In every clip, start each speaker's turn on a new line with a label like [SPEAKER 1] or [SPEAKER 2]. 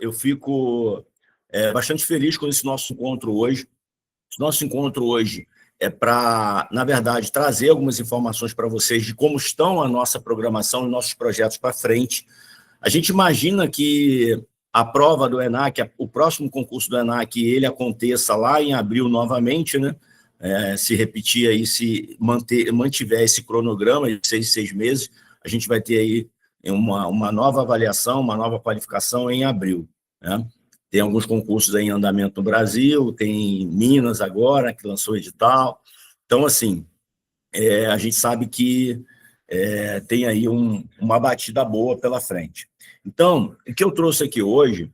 [SPEAKER 1] Eu fico bastante feliz com esse nosso encontro hoje. Nosso encontro hoje é para, na verdade, trazer algumas informações para vocês de como estão a nossa programação e nossos projetos para frente. A gente imagina que a prova do ENAC, o próximo concurso do ENAC, ele aconteça lá em abril novamente, né? Se repetir aí, se mantiver esse cronograma de 6 meses, a gente vai ter aí uma nova avaliação, uma nova qualificação em abril, né? Tem alguns concursos aí em andamento no Brasil, tem Minas agora, que lançou edital. Então, assim, a gente sabe que tem aí uma batida boa pela frente. Então, o que eu trouxe aqui hoje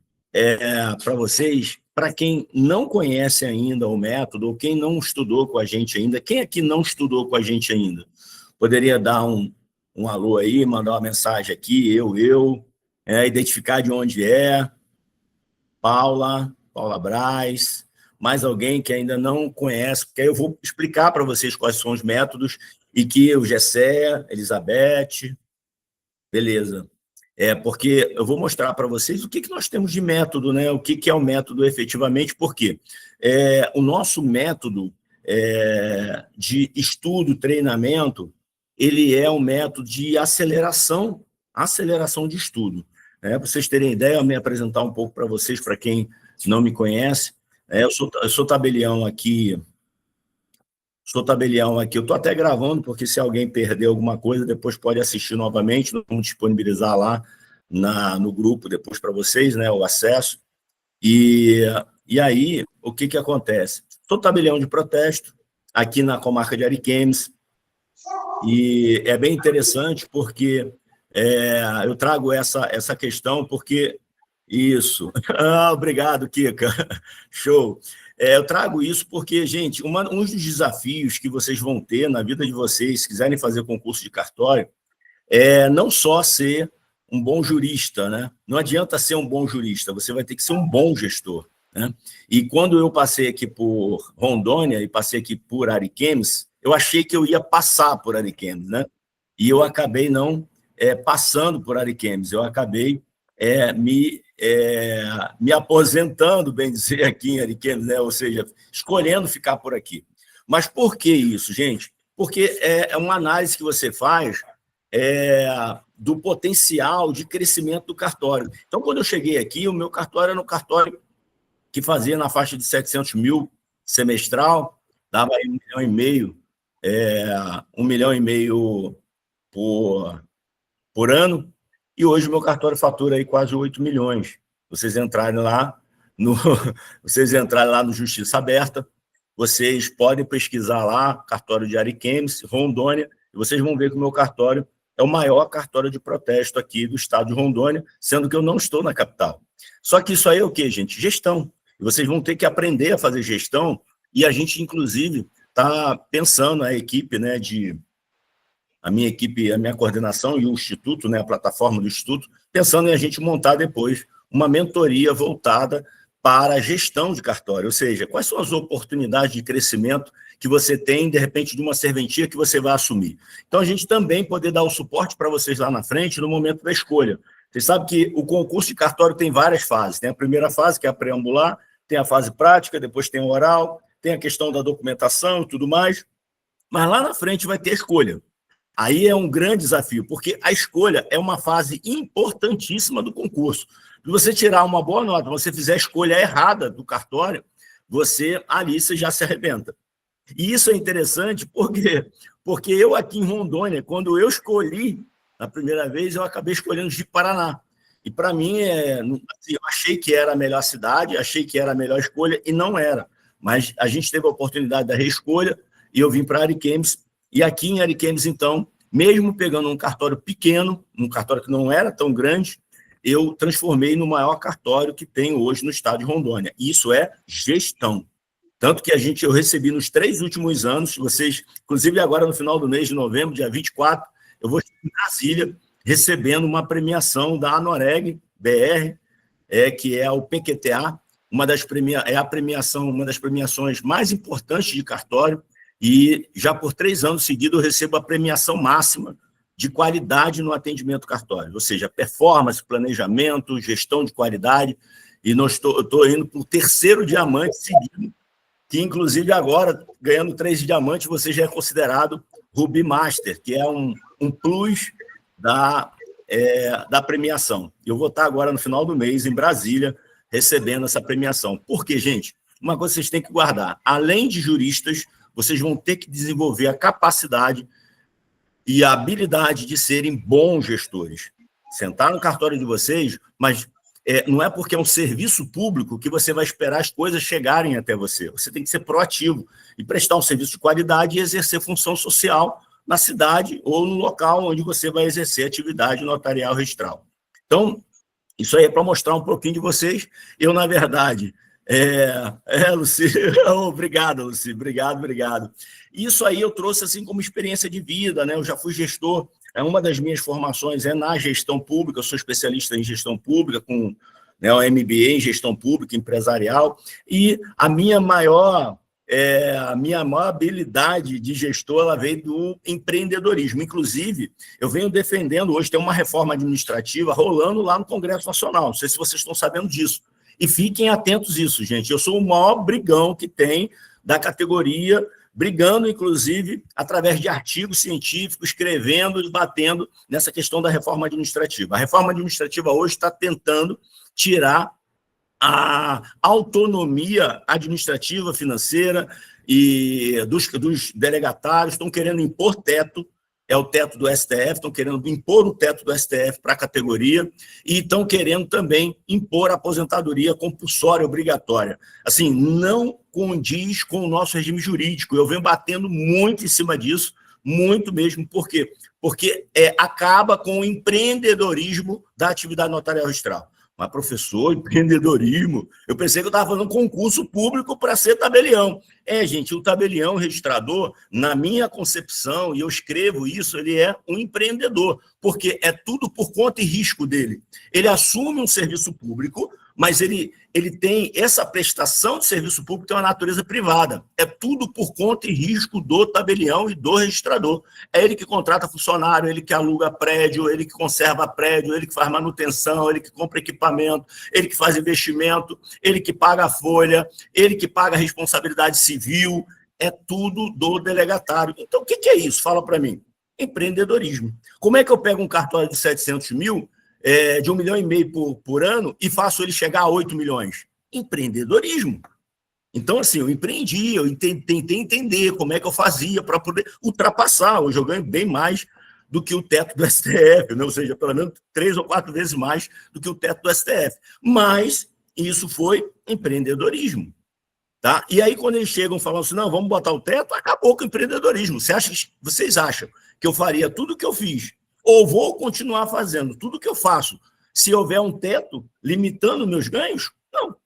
[SPEAKER 1] para vocês, para quem não conhece ainda o método, ou quem não estudou com a gente ainda, quem aqui não estudou com a gente ainda? Poderia dar um alô aí, mandar uma mensagem aqui, identificar de onde é. Paula Braz, mais alguém que ainda não conhece, porque aí eu vou explicar para vocês quais são os métodos, e que o Gessé, Elizabeth, beleza. Porque eu vou mostrar para vocês o que nós temos de método, né? O que é o método efetivamente, porque o nosso método de estudo, treinamento, ele é um método de aceleração de estudo. Para vocês terem ideia, eu vou me apresentar um pouco para vocês, para quem não me conhece. Eu sou tabelião aqui. Eu estou até gravando, porque se alguém perder alguma coisa, depois pode assistir novamente. Nós vamos disponibilizar lá no grupo depois para vocês, né, o acesso. E aí, o que acontece? Sou tabelião de protesto aqui na comarca de Ariquemes, e é bem interessante porque eu trago essa questão, porque isso. Obrigado, Kika. Show. Eu trago isso porque, gente, um dos desafios que vocês vão ter na vida de vocês, se quiserem fazer concurso de cartório, não só ser um bom jurista, né? Não adianta ser um bom jurista, você vai ter que ser um bom gestor, né? E quando eu passei aqui por Rondônia e passei aqui por Ariquemes, eu achei que eu ia passar por Ariquemes, né? E eu acabei não passando por Ariquemes, eu acabei me aposentando, bem dizer, aqui em Ariquemes, né? Ou seja, escolhendo ficar por aqui. Mas por que isso, gente? Porque é uma análise que você faz do potencial de crescimento do cartório. Então, quando eu cheguei aqui, o meu cartório era um cartório que fazia na faixa de 700 mil semestral, dava aí 1,5 milhão, 1,5 milhão por ano, e hoje o meu cartório fatura aí quase 8 milhões. Vocês entrarem lá no Justiça Aberta, vocês podem pesquisar lá, cartório de Ariquemes, Rondônia, e vocês vão ver que o meu cartório é o maior cartório de protesto aqui do estado de Rondônia, sendo que eu não estou na capital. Só que isso aí é o quê, gente? Gestão. E vocês vão ter que aprender a fazer gestão, e a gente, inclusive, está pensando, a equipe, né, a minha equipe, a minha coordenação e o Instituto, né, a plataforma do Instituto, pensando em a gente montar depois uma mentoria voltada para a gestão de cartório, ou seja, quais são as oportunidades de crescimento que você tem, de repente, de uma serventia que você vai assumir. Então, a gente também poder dar o suporte para vocês lá na frente, no momento da escolha. Vocês sabem que o concurso de cartório tem várias fases. Tem a primeira fase, que é a preambular, tem a fase prática, depois tem o oral, tem a questão da documentação e tudo mais, mas lá na frente vai ter a escolha. Aí é um grande desafio, porque a escolha é uma fase importantíssima do concurso. Se você tirar uma boa nota, você fizer a escolha errada do cartório, você já se arrebenta. E isso é interessante porque eu aqui em Rondônia, quando eu escolhi, na primeira vez, eu acabei escolhendo de Paraná. E para mim, assim, eu achei que era a melhor cidade, achei que era a melhor escolha, e não era. Mas a gente teve a oportunidade da reescolha, e eu vim para Ariquemes. E aqui em Ariquemes, então, mesmo pegando um cartório pequeno, um cartório que não era tão grande, eu transformei no maior cartório que tem hoje no estado de Rondônia. Isso é gestão. Tanto que eu recebi nos 3 últimos anos, vocês, inclusive agora no final do mês de novembro, dia 24, eu vou estar em Brasília recebendo uma premiação da Anoreg BR, que é o PQTA, uma das premiações mais importantes de cartório, e já por 3 anos seguidos eu recebo a premiação máxima de qualidade no atendimento cartório, ou seja, performance, planejamento, gestão de qualidade, e estou indo para o 3º diamante seguido, que, inclusive, agora, ganhando 3 diamantes, você já é considerado Ruby Master, que é um plus da premiação. Eu vou estar agora, no final do mês, em Brasília, recebendo essa premiação. Por quê, gente? Uma coisa que vocês têm que guardar. Além de juristas, vocês vão ter que desenvolver a capacidade e a habilidade de serem bons gestores. Sentar no cartório de vocês, mas não é porque é um serviço público que você vai esperar as coisas chegarem até você. Você tem que ser proativo e prestar um serviço de qualidade e exercer função social na cidade ou no local onde você vai exercer atividade notarial registral. Então, isso aí é para mostrar um pouquinho de vocês. Eu, na verdade... Luci, obrigado, Luci, obrigado. Isso aí eu trouxe assim como experiência de vida, né? Eu já fui gestor, uma das minhas formações é na gestão pública, eu sou especialista em gestão pública, com o MBA em gestão pública empresarial, e a minha maior habilidade de gestor, ela veio do empreendedorismo. Inclusive, eu venho defendendo, hoje tem uma reforma administrativa rolando lá no Congresso Nacional, não sei se vocês estão sabendo disso. E fiquem atentos a isso, gente. Eu sou o maior brigão que tem da categoria, brigando, inclusive, através de artigos científicos, escrevendo e batendo nessa questão da reforma administrativa. A reforma administrativa hoje está tentando tirar a autonomia administrativa, financeira e dos delegatários, estão querendo impor teto, é o teto do STF, estão querendo impor o teto do STF para a categoria e estão querendo também impor a aposentadoria compulsória obrigatória. Assim, não condiz com o nosso regime jurídico. Eu venho batendo muito em cima disso, muito mesmo. Por quê? Porque acaba com o empreendedorismo da atividade notarial registral. Mas, professor, empreendedorismo... Eu pensei que eu estava fazendo concurso público para ser tabelião. Gente, o tabelião registrador, na minha concepção, e eu escrevo isso, ele é um empreendedor, porque é tudo por conta e risco dele. Ele assume um serviço público, mas ele tem essa prestação de serviço público, tem uma natureza privada. É tudo por conta e risco do tabelião e do registrador. É ele que contrata funcionário, ele que aluga prédio, ele que conserva prédio, ele que faz manutenção, ele que compra equipamento, ele que faz investimento, ele que paga a folha, ele que paga a responsabilidade civil, é tudo do delegatário. Então, o que é isso? Fala para mim. Empreendedorismo. Como é que eu pego um cartório de 700 mil, de 1,5 milhão por ano, e faço ele chegar a 8 milhões? Empreendedorismo. Então, assim, eu empreendi, eu tentei entender como é que eu fazia para poder ultrapassar. Hoje eu ganho bem mais do que o teto do STF, né? Ou seja, pelo menos 3 ou 4 vezes mais do que o teto do STF. Mas isso foi empreendedorismo. Tá? E aí, quando eles chegam falando assim, não, vamos botar o teto, acabou com o empreendedorismo. Vocês acham que eu faria tudo o que eu fiz? Ou vou continuar fazendo tudo o que eu faço se houver um teto limitando meus ganhos? Não.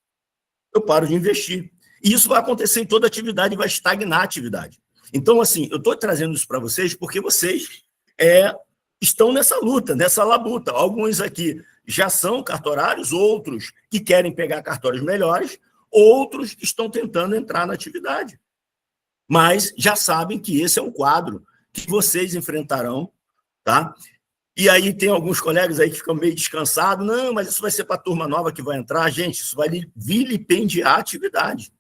[SPEAKER 1] Eu paro de investir. E isso vai acontecer em toda atividade e vai estagnar a atividade. Então, assim, eu estou trazendo isso para vocês porque vocês estão nessa luta, nessa labuta. Alguns aqui já são cartorários, outros que querem pegar cartórios melhores, outros estão tentando entrar na atividade. Mas já sabem que esse é um quadro que vocês enfrentarão, tá? E aí tem alguns colegas aí que ficam meio descansados, não, mas isso vai ser para a turma nova que vai entrar. Gente, isso vai vilipendiar a atividade.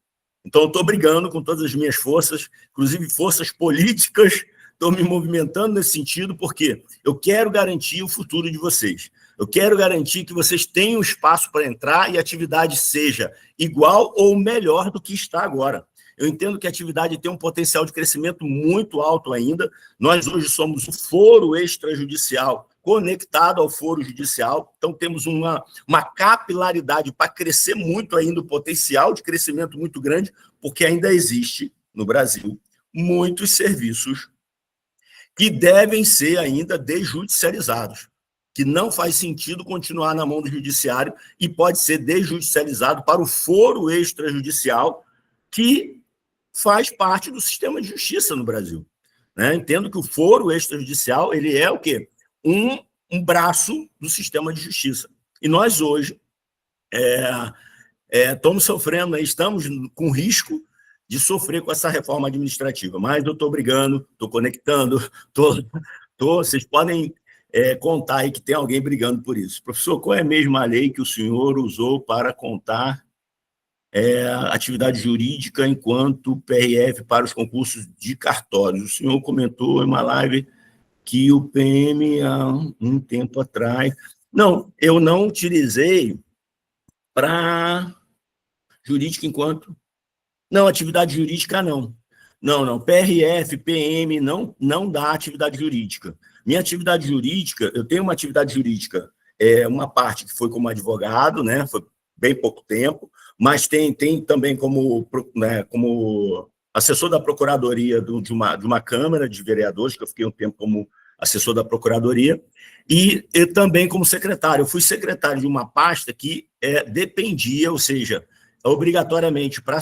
[SPEAKER 1] Então, eu estou brigando com todas as minhas forças, inclusive forças políticas, estou me movimentando nesse sentido, porque eu quero garantir o futuro de vocês. Eu quero garantir que vocês tenham espaço para entrar e a atividade seja igual ou melhor do que está agora. Eu entendo que a atividade tem um potencial de crescimento muito alto ainda. Nós hoje somos o foro extrajudicial conectado ao foro judicial, então temos uma capilaridade para crescer muito ainda, o potencial de crescimento muito grande, porque ainda existe no Brasil muitos serviços que devem ser ainda desjudicializados, que não faz sentido continuar na mão do judiciário e pode ser desjudicializado para o foro extrajudicial, que faz parte do sistema de justiça no Brasil. Né? Entendo que o foro extrajudicial ele é o quê? Um braço do sistema de justiça. E nós hoje estamos sofrendo, estamos com risco de sofrer com essa reforma administrativa, mas eu estou brigando, estou conectando, estou Vocês podem contar aí que tem alguém brigando por isso. Professor, qual é a mesma lei que o senhor usou para contar atividade jurídica enquanto PRF para os concursos de cartórios? O senhor comentou em uma live que o PM, há um tempo atrás... Não, eu não utilizei para jurídica enquanto... Não, atividade jurídica não. Não. PRF, PM, não dá atividade jurídica. Minha atividade jurídica, eu tenho uma atividade jurídica, uma parte que foi como advogado, né, foi bem pouco tempo, mas tem também como assessor da procuradoria de uma Câmara de Vereadores, que eu fiquei um tempo como assessor da procuradoria, e também como secretário. Eu fui secretário de uma pasta que dependia, ou seja, obrigatoriamente para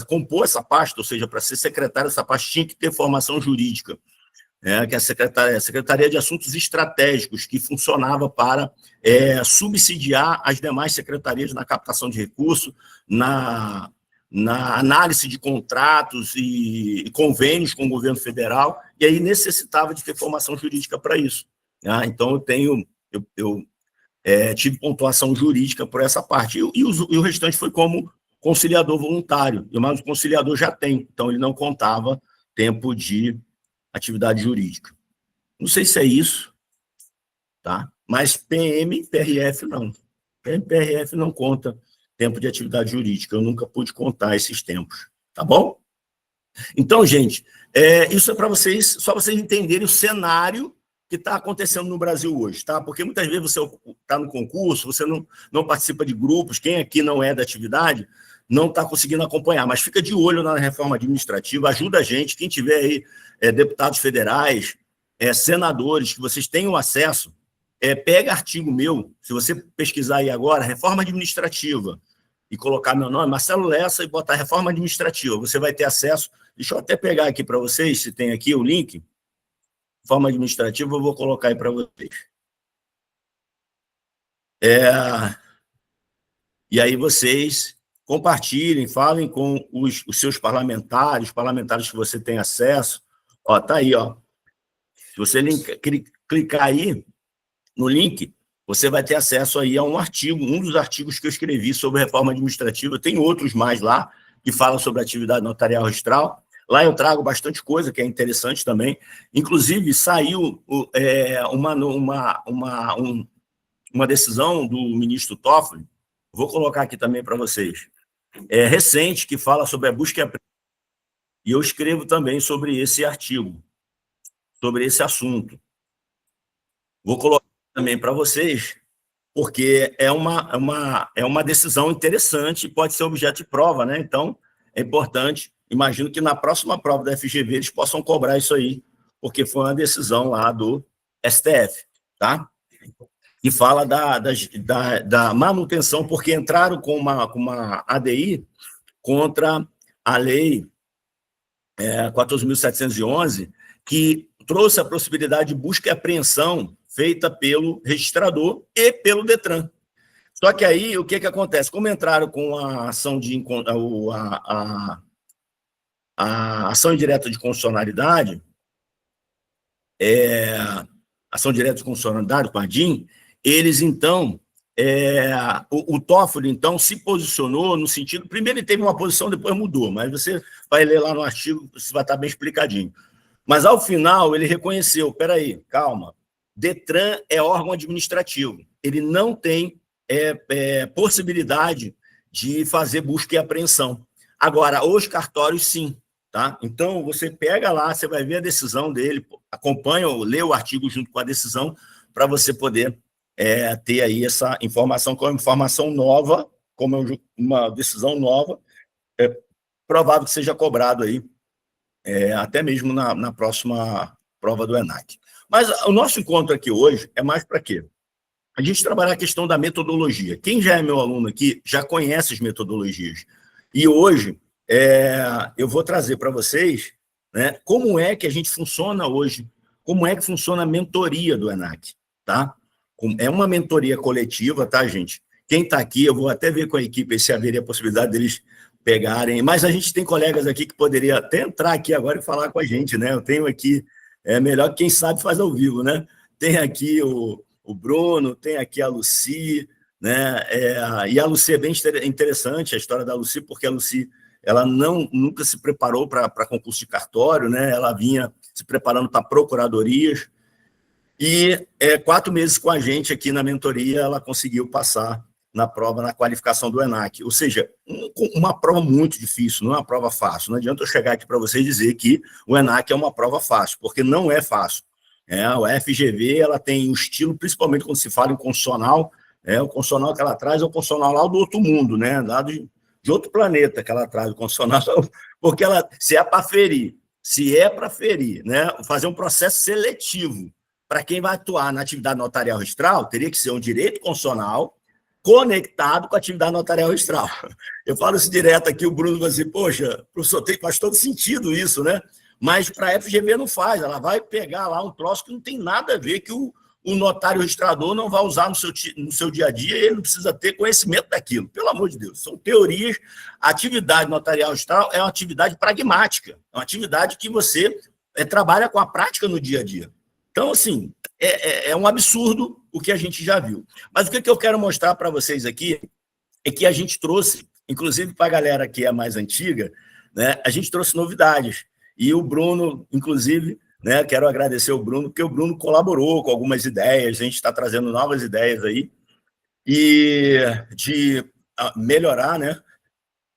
[SPEAKER 1] compor essa pasta, ou seja, para ser secretário dessa pasta, tinha que ter formação jurídica, que é a Secretaria de Assuntos Estratégicos, que funcionava para subsidiar as demais secretarias na captação de recursos, na análise de contratos e convênios com o governo federal, e aí necessitava de ter formação jurídica para isso. Então, eu tive pontuação jurídica por essa parte. E o restante foi como conciliador voluntário, mas o conciliador já tem, então ele não contava tempo de atividade jurídica. Não sei se é isso, tá? Mas PM, PRF não. PM, PRF não conta tempo de atividade jurídica. Eu nunca pude contar esses tempos, tá bom? Então, gente, isso é para vocês, só vocês entenderem o cenário que está acontecendo no Brasil hoje, tá? Porque muitas vezes você está no concurso, você não participa de grupos, quem aqui não é da atividade não está conseguindo acompanhar, mas fica de olho na reforma administrativa, ajuda a gente, quem tiver aí deputados federais, senadores, que vocês tenham acesso, pega artigo meu, se você pesquisar aí agora, reforma administrativa, e colocar meu nome, Marcelo Lessa, e botar reforma administrativa, você vai ter acesso, deixa eu até pegar aqui para vocês, se tem aqui o link, reforma administrativa, eu vou colocar aí para vocês. E aí vocês compartilhem, falem com os seus parlamentares que você tem acesso. Está aí, ó. Se você clicar aí no link, você vai ter acesso aí a um artigo, um dos artigos que eu escrevi sobre reforma administrativa. Tem outros mais lá que falam sobre atividade notarial registral. Lá eu trago bastante coisa que é interessante também. Inclusive, saiu uma decisão do ministro Toffoli, vou colocar aqui também para vocês, recente, que fala sobre a busca e apreensão. E eu escrevo também sobre esse artigo, sobre esse assunto. Vou colocar também para vocês, porque é uma decisão interessante, pode ser objeto de prova, né? Então, é importante. Imagino que na próxima prova da FGV eles possam cobrar isso aí, porque foi uma decisão lá do STF, tá? E fala da manutenção, porque entraram com uma ADI contra a lei 14.711, que trouxe a possibilidade de busca e apreensão feita pelo registrador e pelo DETRAN. Só que aí, o que acontece? Como entraram com a ação a ação indireta de constitucionalidade, ação direta de constitucionalidade, com a DIN, eles, então, o Toffoli, então, se posicionou no sentido... Primeiro ele teve uma posição, depois mudou, mas você vai ler lá no artigo, isso vai estar bem explicadinho. Mas, ao final, ele reconheceu, peraí, calma, DETRAN é órgão administrativo, ele não tem possibilidade de fazer busca e apreensão. Agora, os cartórios, sim. Tá? Então, você pega lá, você vai ver a decisão dele, acompanha, lê o artigo junto com a decisão, para você poder ter aí essa informação, como informação nova, como uma decisão nova, provável que seja cobrado aí, até mesmo na próxima prova do ENAC. Mas o nosso encontro aqui hoje é mais para quê? A gente trabalhar a questão da metodologia. Quem já é meu aluno aqui já conhece as metodologias. E hoje eu vou trazer para vocês, né, como é que a gente funciona hoje, como é que funciona a mentoria do ENAC, tá? É uma mentoria coletiva, tá, gente? Quem está aqui, eu vou até ver com a equipe se haveria a possibilidade deles pegarem, mas a gente tem colegas aqui que poderia até entrar aqui agora e falar com a gente, né? Eu tenho aqui É melhor que quem sabe faz ao vivo, né? Tem aqui o Bruno, tem aqui a Lucy, né? E a Lucy é bem interessante, a história da Lucy, porque a Lucy ela nunca se preparou para concurso de cartório, né? Ela vinha se preparando para procuradorias, e 4 meses com a gente aqui na mentoria, ela conseguiu passar na prova, na qualificação do ENAC. Ou seja, uma prova muito difícil, não é uma prova fácil. Não adianta eu chegar aqui para vocês dizer que o ENAC é uma prova fácil, porque não é fácil. A FGV ela tem um estilo, principalmente quando se fala em constitucional, o constitucional que ela traz é o constitucional lá do outro mundo, né? Lá de outro planeta que ela traz o constitucional, porque se é para ferir, né? Fazer um processo seletivo para quem vai atuar na atividade notarial registral, teria que ser um direito constitucional conectado com a atividade notarial registral. Eu falo isso direto aqui, o Bruno vai dizer, poxa, professor, faz todo sentido isso, né? Mas para a FGV não faz, ela vai pegar lá um troço que não tem nada a ver, que o notário registrador não vai usar no seu dia a dia, e ele não precisa ter conhecimento daquilo, pelo amor de Deus. São teorias. A atividade notarial registral é uma atividade pragmática, é uma atividade que você trabalha com a prática no dia a dia. Então, assim, é um absurdo o que a gente já viu. Mas o que eu quero mostrar para vocês aqui é que a gente trouxe, inclusive para a galera que é mais antiga, né, a gente trouxe novidades. E o Bruno, inclusive, né, quero agradecer ao Bruno, porque o Bruno colaborou com algumas ideias, a gente está trazendo novas ideias aí, e de melhorar, né?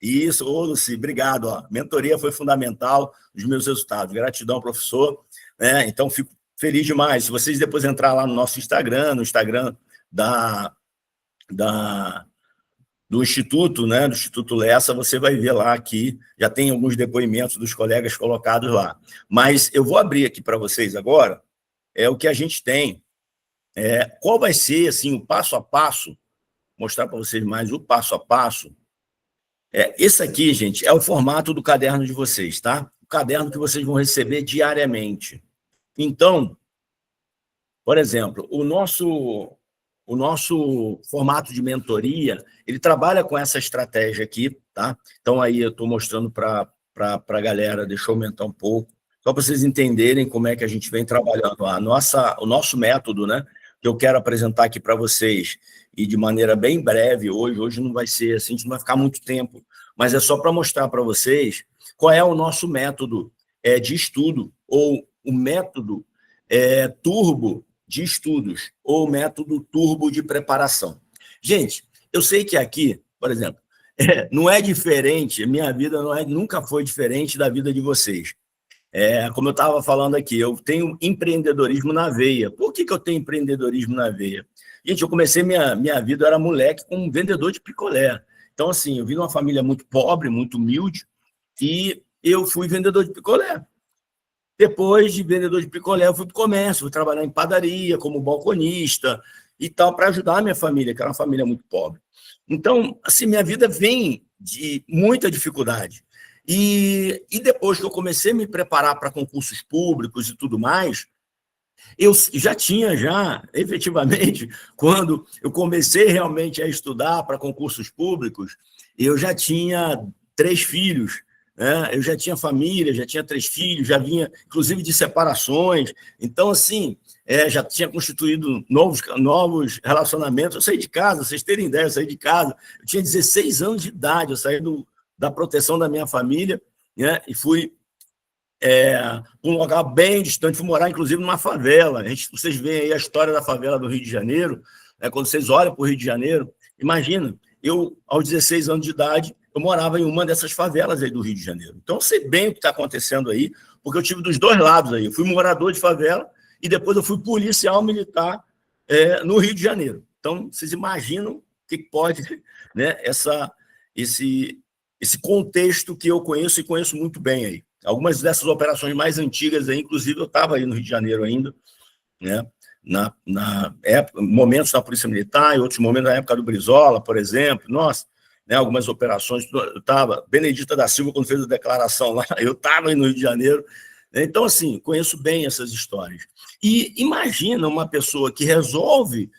[SPEAKER 1] Isso, Lucy, obrigado. Mentoria foi fundamental nos meus resultados. Gratidão, professor. Então, fico feliz demais. Se vocês depois entrar lá no nosso Instagram, no Instagram do Instituto, né, do Instituto Lessa, você vai ver lá que já tem alguns depoimentos dos colegas colocados lá. Mas eu vou abrir aqui para vocês agora o que a gente tem. Qual vai ser assim, o passo a passo, mostrar para vocês mais o passo a passo. Esse aqui, gente, é o formato do caderno de vocês, tá? O caderno que vocês vão receber diariamente. Então, por exemplo, o nosso formato de mentoria, ele trabalha com essa estratégia aqui, tá? Então, aí eu estou mostrando para a galera, deixa eu aumentar um pouco, só para vocês entenderem como é que a gente vem trabalhando. O nosso método, né, que eu quero apresentar aqui para vocês, e de maneira bem breve, hoje não vai ser assim, a gente não vai ficar muito tempo, mas é só para mostrar para vocês qual é o nosso método de estudo, ou o método turbo de estudos, ou método turbo de preparação. Gente, eu sei que aqui, por exemplo, não é diferente, minha vida nunca foi diferente da vida de vocês. Como eu estava falando aqui, eu tenho empreendedorismo na veia. Por que eu tenho empreendedorismo na veia? Gente, eu comecei minha vida, eu era moleque como vendedor de picolé. Então, assim, eu vim de uma família muito pobre, muito humilde, e eu fui vendedor de picolé. Depois de vendedor de picolé, eu fui para o comércio, fui trabalhar em padaria, como balconista e tal, para ajudar a minha família, que era uma família muito pobre. Então, assim, minha vida vem de muita dificuldade. E depois que eu comecei a me preparar para concursos públicos e tudo mais, eu já tinha, efetivamente, quando eu comecei realmente a estudar para concursos públicos, eu já tinha 3 filhos, né? Eu já tinha família, já tinha 3 filhos, já vinha, inclusive, de separações. Então, assim, já tinha constituído novos relacionamentos. Eu saí de casa, vocês terem ideia, eu saí de casa. Eu tinha 16 anos de idade, eu saí da proteção da minha família, né? E fui para um lugar bem distante, fui morar, inclusive, numa favela. Vocês veem aí a história da favela do Rio de Janeiro, quando vocês olham para o Rio de Janeiro, imagina, eu, aos 16 anos de idade, eu morava em uma dessas favelas aí do Rio de Janeiro. Então, eu sei bem o que está acontecendo aí, porque eu tive dos 2 lados aí. Eu fui morador de favela e depois eu fui policial militar no Rio de Janeiro. Então, vocês imaginam o que pode, né, esse contexto que eu conheço e conheço muito bem aí. Algumas dessas operações mais antigas aí, inclusive, eu estava aí no Rio de Janeiro ainda, né? Na época, momentos da Polícia Militar e outros momentos na época do Brizola, por exemplo. Nossa, né, algumas operações, eu estava, Benedita da Silva, quando fez a declaração lá, eu estava aí no Rio de Janeiro. Então, assim, conheço bem essas histórias. E imagina uma pessoa que resolve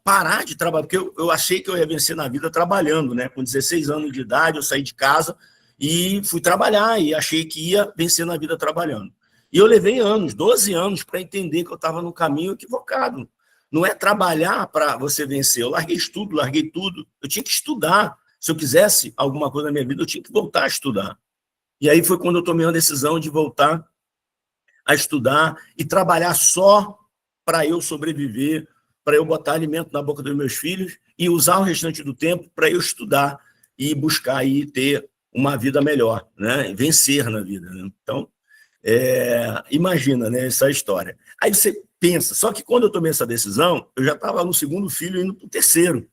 [SPEAKER 1] parar de trabalhar, porque eu achei que eu ia vencer na vida trabalhando, né? Com 16 anos de idade, eu saí de casa e fui trabalhar, e achei que ia vencer na vida trabalhando. E eu levei anos, 12 anos, para entender que eu estava no caminho equivocado. Não é trabalhar para você vencer. Eu larguei estudo, larguei tudo. Eu tinha que estudar. Se eu quisesse alguma coisa na minha vida, eu tinha que voltar a estudar. E aí foi quando eu tomei uma decisão de voltar a estudar e trabalhar só para eu sobreviver, para eu botar alimento na boca dos meus filhos e usar o restante do tempo para eu estudar e buscar aí ter uma vida melhor, né? Vencer na vida. Né? Então, imagina, né, essa história. Aí você pensa, só que quando eu tomei essa decisão, eu já estava no segundo filho indo para o terceiro.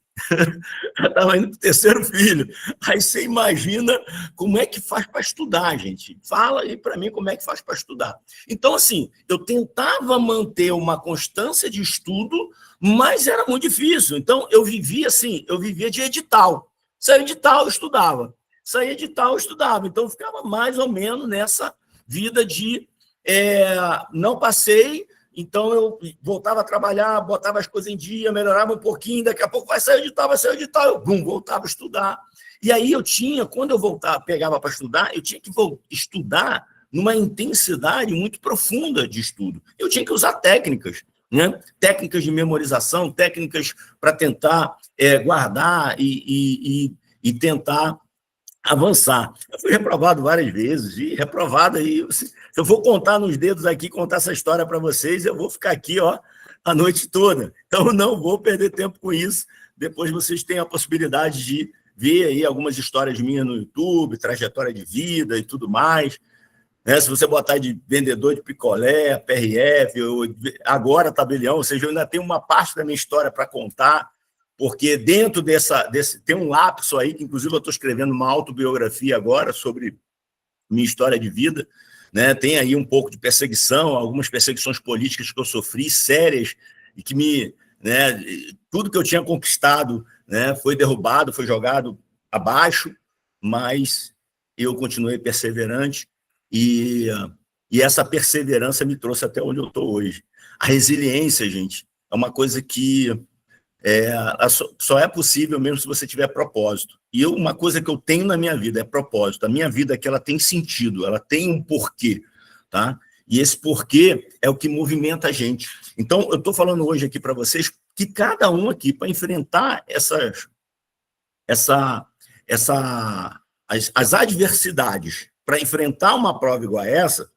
[SPEAKER 1] Já estava indo para o terceiro filho. Aí você imagina como é que faz para estudar, gente. Fala aí para mim como é que faz para estudar. Então, assim, eu tentava manter uma constância de estudo, mas era muito difícil. Então, eu vivia assim, eu vivia de edital. Saía edital, eu estudava. Saía edital, eu estudava. Então, eu ficava mais ou menos nessa vida de não passei, então eu voltava a trabalhar, botava as coisas em dia, melhorava um pouquinho, daqui a pouco vai sair o edital, eu voltava a estudar. E aí eu tinha, quando eu voltava, pegava para estudar, eu tinha que estudar numa intensidade muito profunda de estudo. Eu tinha que usar técnicas, né? Técnicas de memorização, técnicas para tentar guardar e tentar avançar. Eu fui reprovado várias vezes, e reprovado aí, se eu for contar nos dedos aqui, contar essa história para vocês, eu vou ficar aqui a noite toda. Então, não vou perder tempo com isso. Depois vocês têm a possibilidade de ver aí algumas histórias minhas no YouTube, trajetória de vida e tudo mais. Né? Se você botar de vendedor de picolé, PRF, agora tabelião, ou seja, eu ainda tenho uma parte da minha história para contar, porque dentro desse tem um lapso aí, que inclusive eu estou escrevendo uma autobiografia agora sobre minha história de vida, né? Tem aí um pouco de perseguição, algumas perseguições políticas que eu sofri, sérias, e que né, tudo que eu tinha conquistado, né, foi derrubado, foi jogado abaixo, mas eu continuei perseverante, e essa perseverança me trouxe até onde eu estou hoje. A resiliência, gente, é uma coisa que só é possível mesmo se você tiver propósito. E uma coisa que eu tenho na minha vida é propósito. A minha vida é que ela tem sentido, ela tem um porquê, tá? E esse porquê é o que movimenta a gente. Então, eu estou falando hoje aqui para vocês que cada um aqui, para enfrentar as adversidades, para enfrentar uma prova igual a essa,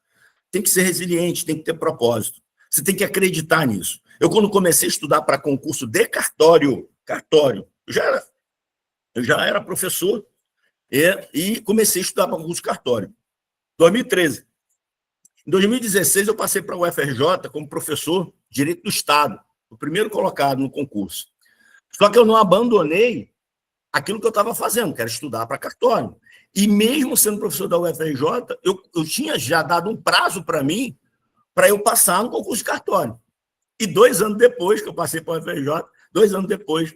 [SPEAKER 1] tem que ser resiliente, tem que ter propósito. Você tem que acreditar nisso. Eu, quando comecei a estudar para concurso de cartório, eu já era professor e comecei a estudar para concurso de cartório. 2013. Em 2016, eu passei para a UFRJ como professor de Direito do Estado, o primeiro colocado no concurso. Só que eu não abandonei aquilo que eu estava fazendo, que era estudar para cartório. E mesmo sendo professor da UFRJ, eu tinha já dado um prazo para mim para eu passar no concurso de cartório. E 2 anos depois que eu passei para a UFRJ, 2 anos depois,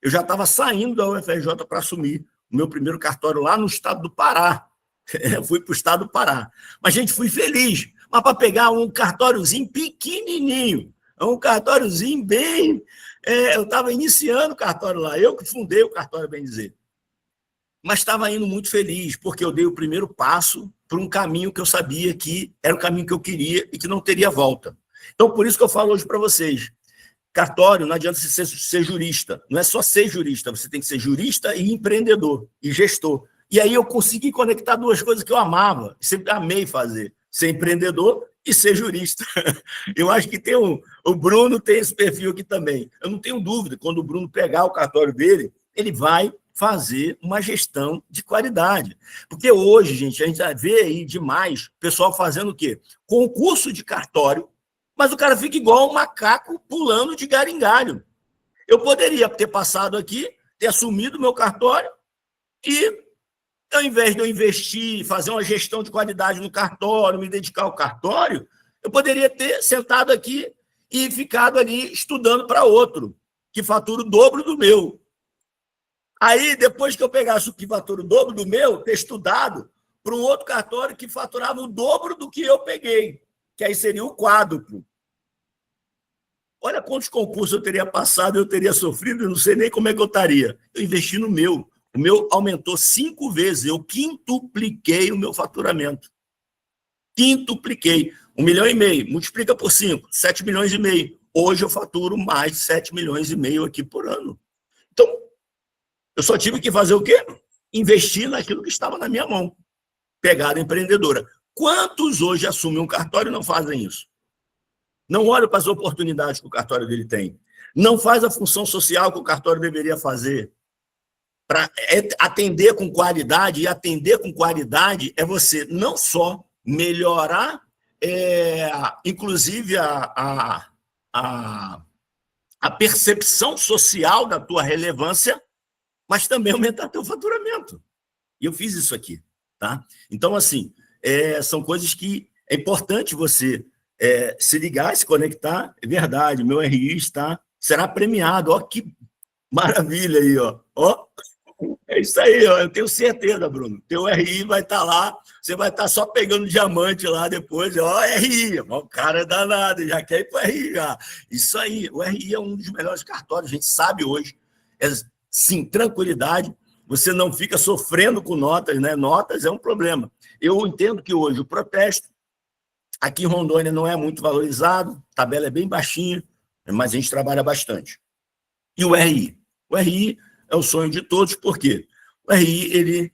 [SPEAKER 1] eu já estava saindo da UFRJ para assumir o meu primeiro cartório lá no estado do Pará. Eu fui para o estado do Pará. Mas, gente, fui feliz. Mas para pegar um cartóriozinho pequenininho, um cartóriozinho bem... eu estava iniciando o cartório lá, eu que fundei o cartório, bem dizer. Mas estava indo muito feliz, porque eu dei o primeiro passo para um caminho que eu sabia que era o caminho que eu queria e que não teria volta. Então, por isso que eu falo hoje para vocês, cartório, não adianta você ser jurista, não é só ser jurista, você tem que ser jurista e empreendedor, e gestor. E aí eu consegui conectar 2 coisas que eu amava, sempre amei fazer, ser empreendedor e ser jurista. Eu acho que o Bruno tem esse perfil aqui também. Eu não tenho dúvida, quando o Bruno pegar o cartório dele, ele vai fazer uma gestão de qualidade. Porque hoje, gente, a gente vê aí demais o pessoal fazendo o quê? Concurso de cartório, mas o cara fica igual um macaco pulando de galho em galho. Eu poderia ter passado aqui, ter assumido o meu cartório e, ao invés de eu investir, fazer uma gestão de qualidade no cartório, me dedicar ao cartório, eu poderia ter sentado aqui e ficado ali estudando para outro, que fatura o dobro do meu. Aí, depois que eu pegasse o que fatura o dobro do meu, ter estudado para um outro cartório que faturava o dobro do que eu peguei, que aí seria o quádruplo. Olha quantos concursos eu teria passado, eu teria sofrido, eu não sei nem como é que eu estaria. Eu investi no meu. O meu aumentou 5 vezes, eu quintupliquei o meu faturamento. quintupliquei. 1,5 milhão, multiplica por 5, 7,5 milhões. Hoje eu faturo mais de 7,5 milhões aqui por ano. Então, eu só tive que fazer o quê? Investir naquilo que estava na minha mão. Pegada empreendedora. Quantos hoje assumem um cartório e não fazem isso? Não olham para as oportunidades que o cartório dele tem. Não faz a função social que o cartório deveria fazer. Para atender com qualidade, e atender com qualidade é você não só melhorar, inclusive, a percepção social da tua relevância, mas também aumentar teu faturamento. E eu fiz isso aqui, tá? Então, assim, são coisas que é importante você se ligar, se conectar. É verdade, meu RI será premiado. Ó, que maravilha aí, ó. Ó, é isso aí, ó. Eu tenho certeza, Bruno. Teu RI vai estar lá, você vai estar só pegando diamante lá depois. Ó, RI, o cara é danado, já quer ir para o RI já. Isso aí, o RI é um dos melhores cartórios, a gente sabe hoje. Sim, tranquilidade, você não fica sofrendo com notas, né? Notas é um problema. Eu entendo que hoje o protesto aqui em Rondônia não é muito valorizado, a tabela é bem baixinha, mas a gente trabalha bastante. E o RI? O RI é o sonho de todos, por quê? O RI,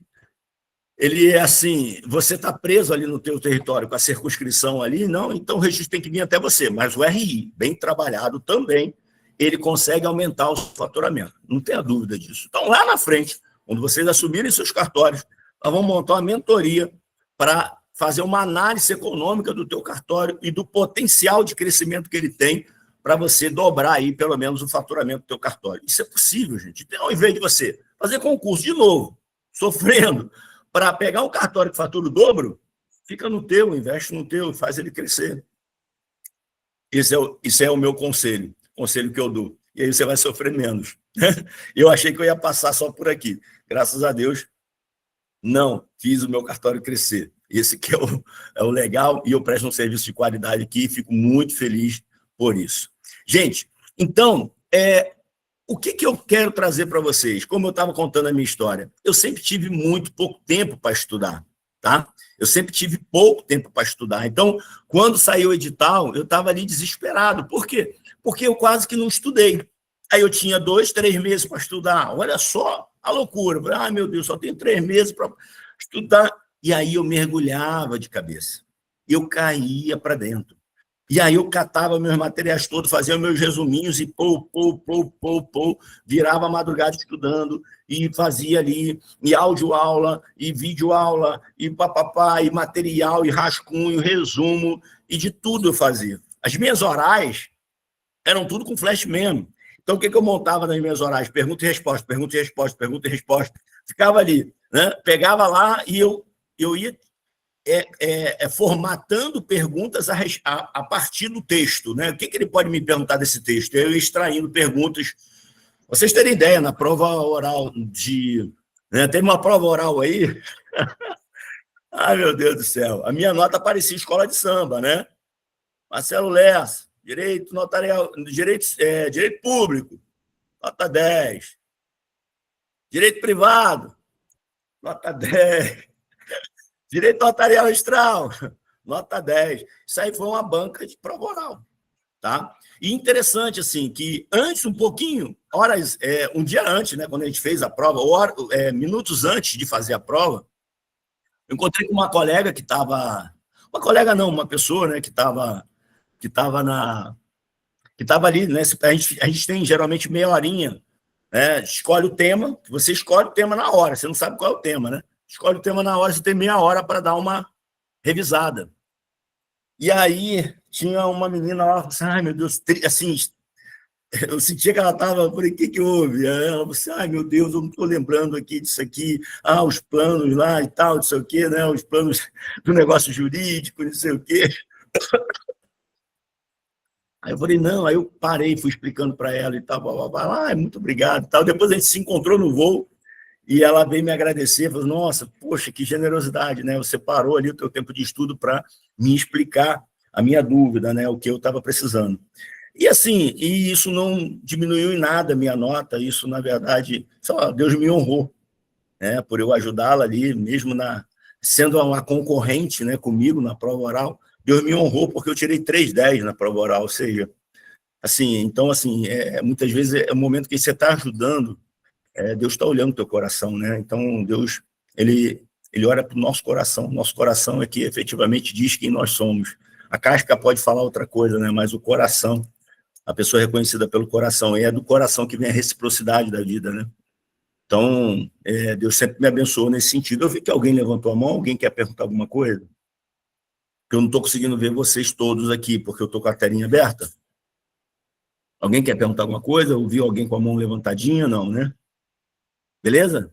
[SPEAKER 1] ele é assim, você está preso ali no teu território com a circunscrição ali, não, então o registro tem que vir até você, mas o RI, bem trabalhado também, ele consegue aumentar o faturamento, não tenha dúvida disso. Então, lá na frente, quando vocês assumirem seus cartórios, nós vamos montar uma mentoria para fazer uma análise econômica do teu cartório e do potencial de crescimento que ele tem para você dobrar aí, pelo menos, o faturamento do teu cartório. Isso é possível, gente. Então, ao invés de você fazer concurso de novo, sofrendo, para pegar um cartório que fatura o dobro, fica no teu, investe no teu, faz ele crescer. Esse é o meu conselho que eu dou. E aí você vai sofrer menos. Eu achei que eu ia passar só por aqui. Graças a Deus, não fiz o meu cartório crescer. Esse que é o legal, e eu presto um serviço de qualidade aqui e fico muito feliz por isso. Gente, então, o que eu quero trazer para vocês? Como eu estava contando a minha história, eu sempre tive muito pouco tempo para estudar, tá? Eu sempre tive pouco tempo para estudar. Então, quando saiu o edital, eu estava ali desesperado. Por quê? Porque eu quase que não estudei. Aí eu tinha 2, 3 meses para estudar. Olha só a loucura. Ai, meu Deus, só tenho 3 meses para estudar. E aí eu mergulhava de cabeça. Eu caía para dentro. E aí eu catava meus materiais todos, fazia meus resuminhos e virava a madrugada estudando e fazia ali, e áudio-aula, e vídeo-aula, e papapá, e material, e rascunho, resumo, e de tudo eu fazia. As minhas orais eram tudo com flash mesmo. Então, o que eu montava nas minhas orais? Pergunta e resposta, pergunta e resposta, pergunta e resposta. Ficava ali, né? Pegava lá e eu ia formatando perguntas a partir do texto, né? O que ele pode me perguntar desse texto? Eu ia extraindo perguntas. Vocês terem ideia, na prova oral né? Tem uma prova oral aí. Ai, meu Deus do céu. A minha nota parecia escola de samba, né? Marcelo Lessa, direito notarial, direito público, nota 10. Direito privado, nota 10. Direito notarial registral, nota 10. Isso aí foi uma banca de prova oral, tá? E interessante, assim, que antes, um pouquinho, um dia antes, né, quando a gente fez a prova, minutos antes de fazer a prova, eu encontrei com uma colega que estava... Uma colega não, uma pessoa, né, que estava ali, né? A gente tem geralmente meia horinha, né? Escolhe o tema, você escolhe o tema na hora, você não sabe qual é o tema, né? Escolhe o tema na hora, você tem meia hora para dar uma revisada. E aí tinha uma menina lá, assim, ai meu Deus, assim, eu sentia que ela estava, falei, o que houve? Aí ela falou assim, ai meu Deus, eu não estou lembrando aqui disso aqui, os planos lá e tal, não sei o quê, né? Os planos do negócio jurídico, não sei o quê. Aí eu falei, não, aí eu parei, fui explicando para ela e tal, muito obrigado e tal. Depois a gente se encontrou no voo e ela veio me agradecer, falou, nossa, poxa, que generosidade, né? Você parou ali o teu tempo de estudo para me explicar a minha dúvida, né? O que eu estava precisando. E assim, isso não diminuiu em nada a minha nota, isso, na verdade, só Deus me honrou, né? Por eu ajudá-la ali, mesmo sendo uma concorrente, né, comigo na prova oral, Deus me honrou porque eu tirei 3,10 na prova oral, ou seja, assim, então, assim, muitas vezes é o momento que você está ajudando, Deus está olhando o teu coração, né? Então, Deus, ele olha para o nosso coração é que efetivamente diz quem nós somos. A casca pode falar outra coisa, né? Mas o coração, a pessoa é reconhecida pelo coração, e é do coração que vem a reciprocidade da vida, né? Então, Deus sempre me abençoou nesse sentido. Eu vi que alguém levantou a mão, alguém quer perguntar alguma coisa? Porque eu não estou conseguindo ver vocês todos aqui, porque eu estou com a telinha aberta. Alguém quer perguntar alguma coisa? Eu vi alguém com a mão levantadinha? Não, né? Beleza?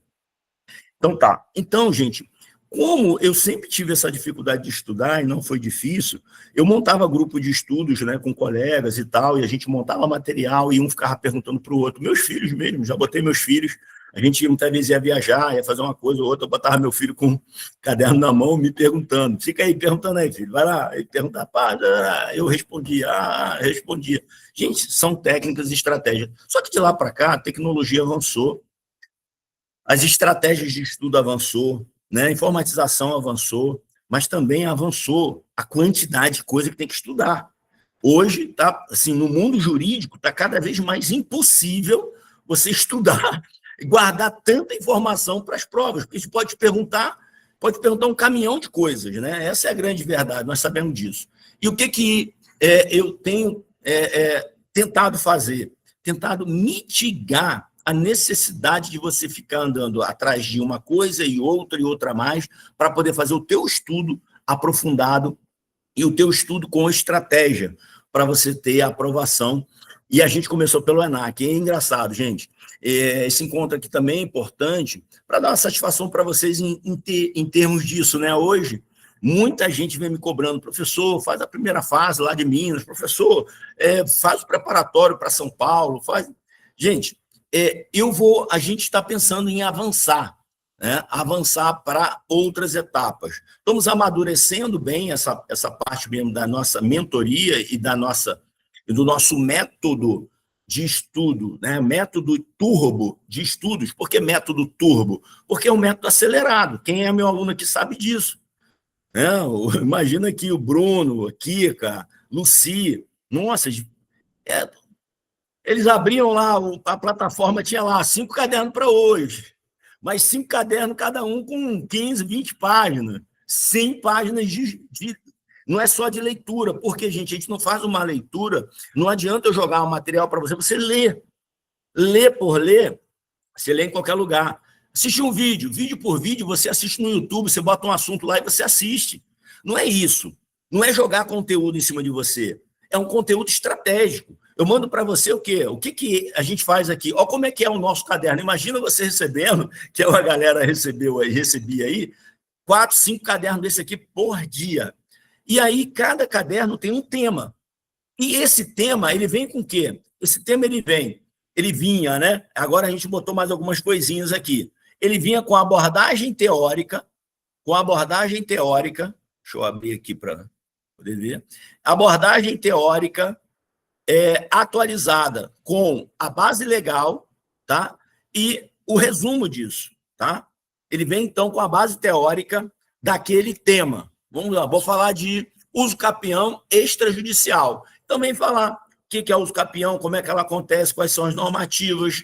[SPEAKER 1] Então tá. Então, gente, como eu sempre tive essa dificuldade de estudar e não foi difícil, eu montava grupo de estudos, né, com colegas e tal, e a gente montava material e um ficava perguntando para o outro. Meus filhos mesmo, já botei meus filhos, a gente muitas vezes ia viajar, ia fazer uma coisa ou outra, eu botava meu filho com um caderno na mão me perguntando. Fica aí, perguntando aí, filho, vai lá. Ele pergunta, pá, eu respondia. Gente, são técnicas e estratégias. Só que de lá para cá, a tecnologia avançou, as estratégias de estudo avançou, né? A informatização avançou, mas também avançou a quantidade de coisa que tem que estudar. Hoje, tá, assim, no mundo jurídico, está cada vez mais impossível você estudar e guardar tanta informação para as provas, porque isso pode perguntar um caminhão de coisas, né? Essa é a grande verdade, nós sabemos disso. E o que eu tenho tentado fazer? Tentado mitigar a necessidade de você ficar andando atrás de uma coisa e outra mais, para poder fazer o teu estudo aprofundado e o teu estudo com estratégia, para você ter a aprovação. E a gente começou pelo ENAC. É engraçado, gente. Esse encontro aqui também é importante para dar uma satisfação para vocês em termos disso, né? Hoje, muita gente vem me cobrando, professor, faz a primeira fase lá de Minas, professor, faz o preparatório para São Paulo, faz... Gente, a gente está pensando em avançar, né? Avançar para outras etapas. Estamos amadurecendo bem essa parte mesmo da nossa mentoria e do nosso método de estudo, né? Método turbo de estudos. Por que método turbo? Porque é um método acelerado. Quem é meu aluno aqui sabe disso. Imagina aqui o Bruno, a Kika, Luci, nossa, eles abriam lá, a plataforma tinha lá 5 cadernos para hoje, mas 5 cadernos cada um com 15, 20 páginas, 100 páginas não é só de leitura, porque, gente, a gente não faz uma leitura, não adianta eu jogar um material para você ler por ler, você lê em qualquer lugar. Assiste um vídeo por vídeo, você assiste no YouTube, você bota um assunto lá e você assiste. Não é isso, não é jogar conteúdo em cima de você, é um conteúdo estratégico. Eu mando para você o quê? O que a gente faz aqui? Olha como é que é o nosso caderno. Imagina você recebendo, que a galera recebia aí, 4, 5 cadernos desse aqui por dia. E aí, cada caderno tem um tema. E esse tema, ele vem com o quê? Esse tema, ele vinha, né? Agora a gente botou mais algumas coisinhas aqui. Ele vinha com abordagem teórica, deixa eu abrir aqui para poder ver, abordagem teórica, atualizada com a base legal, tá? E o resumo disso, tá? Ele vem, então, com a base teórica daquele tema. Vamos lá, vou falar de uso capião extrajudicial. Também falar o que é uso capião, como é que ela acontece, quais são as normativas,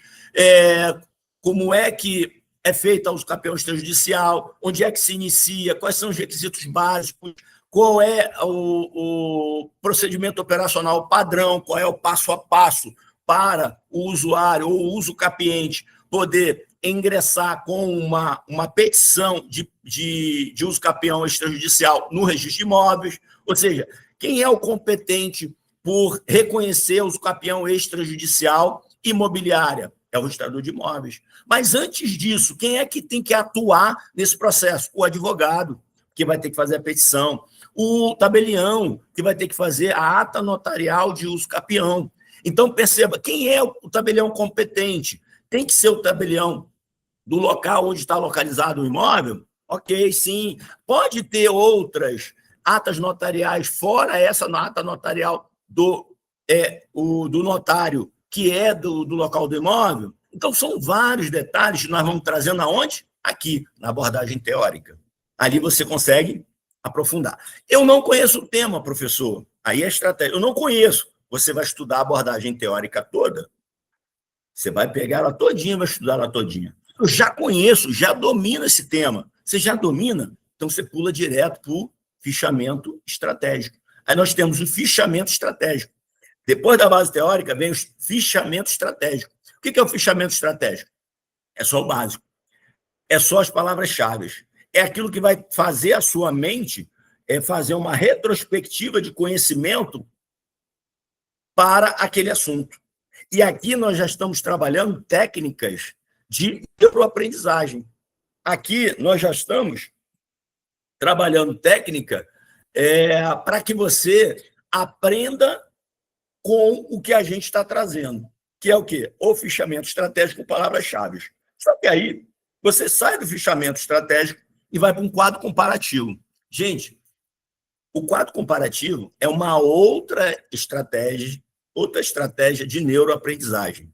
[SPEAKER 1] como é que é feita a uso capião extrajudicial, onde é que se inicia, quais são os requisitos básicos, qual é o procedimento operacional padrão, qual é o passo a passo para o usuário ou o uso capiente poder ingressar com uma petição de uso capião extrajudicial no registro de imóveis, ou seja, quem é o competente por reconhecer o uso capião extrajudicial imobiliária? É o registrador de imóveis. Mas antes disso, quem é que tem que atuar nesse processo? O advogado, que vai ter que fazer a petição, o tabelião, que vai ter que fazer a ata notarial de uso capião. Então, perceba, quem é o tabelião competente? Tem que ser o tabelião do local onde está localizado o imóvel? Ok, sim. Pode ter outras atas notariais, fora essa ata notarial do notário, que é do local do imóvel? Então, são vários detalhes que nós vamos trazendo aonde? Aqui, na abordagem teórica. Ali você consegue aprofundar. Eu não conheço o tema, professor. Aí é estratégia. Eu não conheço. Você vai estudar a abordagem teórica toda. Você vai pegar ela todinha, vai estudar ela todinha. Eu já conheço, já domino esse tema. Você já domina? Então você pula direto para o fichamento estratégico. Aí nós temos o fichamento estratégico. Depois da base teórica, vem o fichamento estratégico. O que é o fichamento estratégico? É só o básico. É só as palavras-chave. É aquilo que vai fazer a sua mente fazer uma retrospectiva de conhecimento para aquele assunto. E aqui nós já estamos trabalhando técnicas de neuroaprendizagem. Aqui nós já estamos trabalhando técnica para que você aprenda com o que a gente está trazendo, que é o quê? O fichamento estratégico com palavras-chave. Só que aí você sai do fichamento estratégico e vai para um quadro comparativo. Gente, o quadro comparativo é uma outra estratégia de neuroaprendizagem.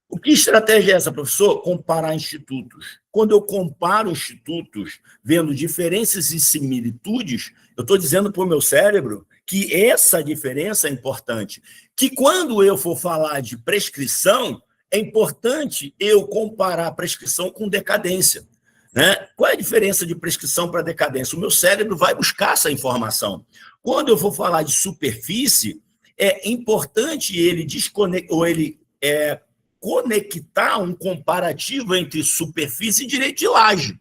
[SPEAKER 1] O que estratégia é essa, professor? Comparar institutos. Quando eu comparo institutos, vendo diferenças e similitudes, eu estou dizendo para o meu cérebro que essa diferença é importante. Que quando eu for falar de prescrição, é importante eu comparar a prescrição com decadência. Né? Qual é a diferença de prescrição para decadência? O meu cérebro vai buscar essa informação. Quando eu for falar de superfície, é importante ele conectar um comparativo entre superfície e direito de laje.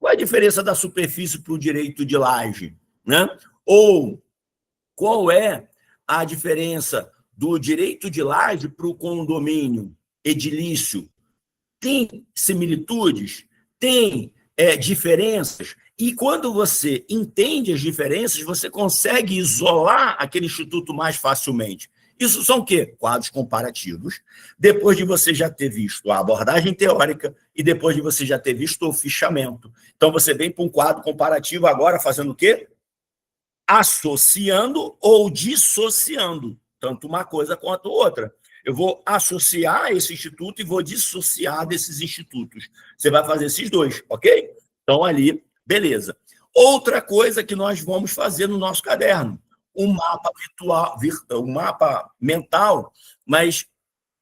[SPEAKER 1] Qual é a diferença da superfície para o direito de laje? Né? Ou qual é a diferença do direito de laje para o condomínio edilício? Tem similitudes? Tem diferenças? E quando você entende as diferenças, você consegue isolar aquele instituto mais facilmente. Isso são o quê? Quadros comparativos. Depois de você já ter visto a abordagem teórica e depois de você já ter visto o fichamento. Então, você vem para um quadro comparativo agora fazendo o quê? Associando ou dissociando, tanto uma coisa quanto outra. Eu vou associar esse instituto e vou dissociar desses institutos. Você vai fazer esses dois, ok? Então, ali, beleza. Outra coisa que nós vamos fazer no nosso caderno, um mapa virtual, um mapa mental, mas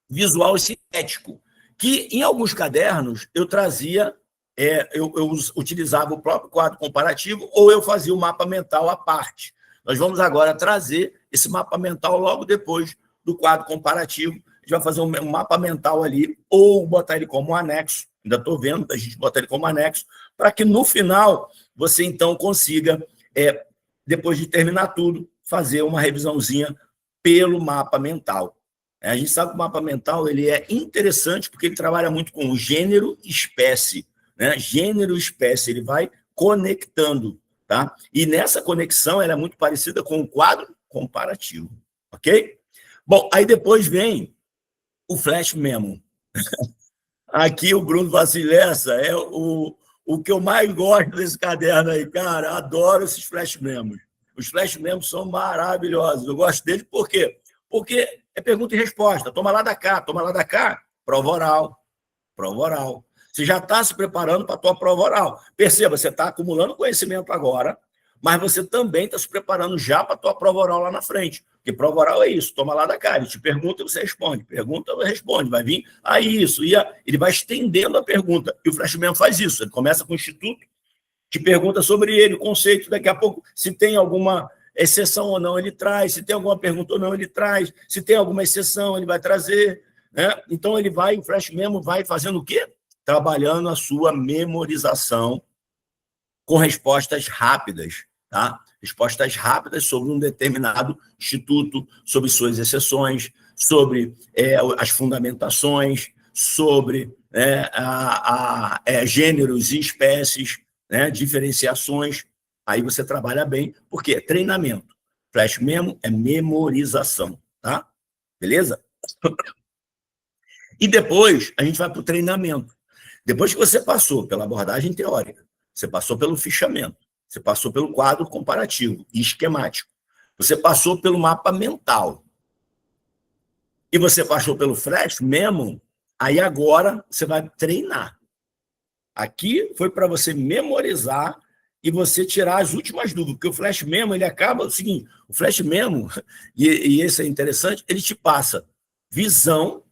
[SPEAKER 1] visual e sintético, que em alguns cadernos eu trazia, eu utilizava o próprio quadro comparativo ou eu fazia o mapa mental à parte. Nós vamos agora trazer esse mapa mental logo depois do quadro comparativo. A gente vai fazer um mapa mental ali, ou botar ele como um anexo, ainda estou vendo, a gente botar ele como anexo, para que no final você então consiga, depois de terminar tudo, fazer uma revisãozinha pelo mapa mental. A gente sabe que o mapa mental ele é interessante porque ele trabalha muito com o gênero e espécie. Né? Gênero e espécie, ele vai conectando. Tá? E nessa conexão ela é muito parecida com o quadro comparativo. Ok? Bom, aí depois vem o Flash Memo. Aqui o Bruno Vasilessa é o que eu mais gosto desse caderno aí, cara. Adoro esses Flash Memos. Os Flash Memos são maravilhosos. Eu gosto deles por quê? Porque é pergunta e resposta. Toma lá da cá, prova oral. Prova oral. Você já está se preparando para a tua prova oral. Perceba, você está acumulando conhecimento agora, mas você também está se preparando já para a tua prova oral lá na frente. Porque prova oral é isso, toma lá da cara, ele te pergunta e você responde, pergunta e responde, vai vir isso, ele vai estendendo a pergunta. E o Flash Memo faz isso, ele começa com o instituto, te pergunta sobre ele, o conceito, daqui a pouco, se tem alguma exceção ou não, ele traz, se tem alguma pergunta ou não, ele traz, se tem alguma exceção, ele vai trazer. Né? Então, o Flash Memo vai fazendo o quê? Trabalhando a sua memorização com respostas rápidas, tá? Respostas rápidas sobre um determinado instituto, sobre suas exceções, sobre as fundamentações, sobre gêneros e espécies, né? Diferenciações. Aí você trabalha bem, porque é treinamento. Flash Memo é memorização, tá? Beleza? E depois a gente vai para o treinamento. Depois que você passou pela abordagem teórica, você passou pelo fichamento, você passou pelo quadro comparativo e esquemático, você passou pelo mapa mental e você passou pelo Flash Memo, aí agora você vai treinar. Aqui foi para você memorizar e você tirar as últimas dúvidas, porque o Flash Memo, ele acaba o seguinte, o Flash Memo, e esse é interessante, ele te passa visão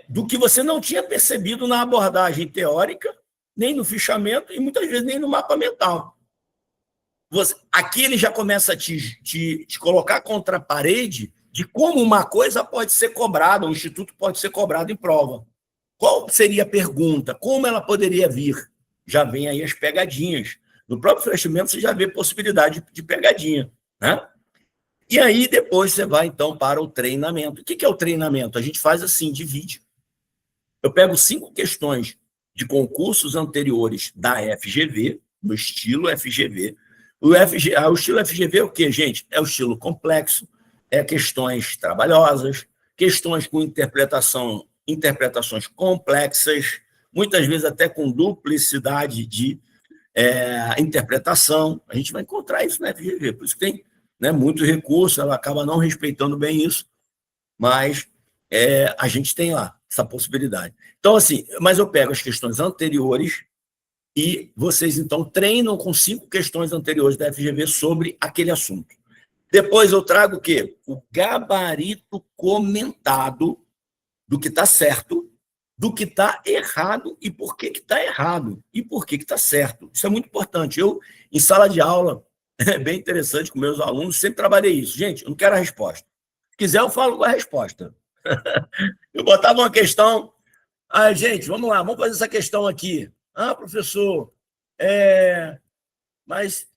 [SPEAKER 1] do que você não tinha percebido na abordagem teórica, nem no fichamento e muitas vezes nem no mapa mental. Aqui ele já começa a te colocar contra a parede de como uma coisa pode ser cobrada, um instituto pode ser cobrado em prova. Qual seria a pergunta? Como ela poderia vir? Já vem aí as pegadinhas. No próprio fechamento você já vê possibilidade de pegadinha, né? E aí depois você vai, então, para o treinamento. O que é o treinamento? A gente faz assim, divide. Eu pego 5 questões de concursos anteriores da FGV, no estilo FGV. O estilo FGV é o quê, gente? É o estilo complexo, questões trabalhosas, questões com interpretações complexas, muitas vezes até com duplicidade de interpretação. A gente vai encontrar isso na FGV, por isso que tem, né, muito recurso, ela acaba não respeitando bem isso, mas a gente tem lá essa possibilidade. Então, assim, mas eu pego as questões anteriores e vocês, então, treinam com 5 questões anteriores da FGV sobre aquele assunto. Depois eu trago o quê? O gabarito comentado do que está certo, do que está errado e por que está errado e por que está certo. Isso é muito importante. Eu, em sala de aula, é bem interessante com meus alunos, sempre trabalhei isso. Gente, eu não quero a resposta. Se quiser, eu falo a resposta. Eu botava uma questão. Gente, vamos lá, vamos fazer essa questão aqui. Professor, mas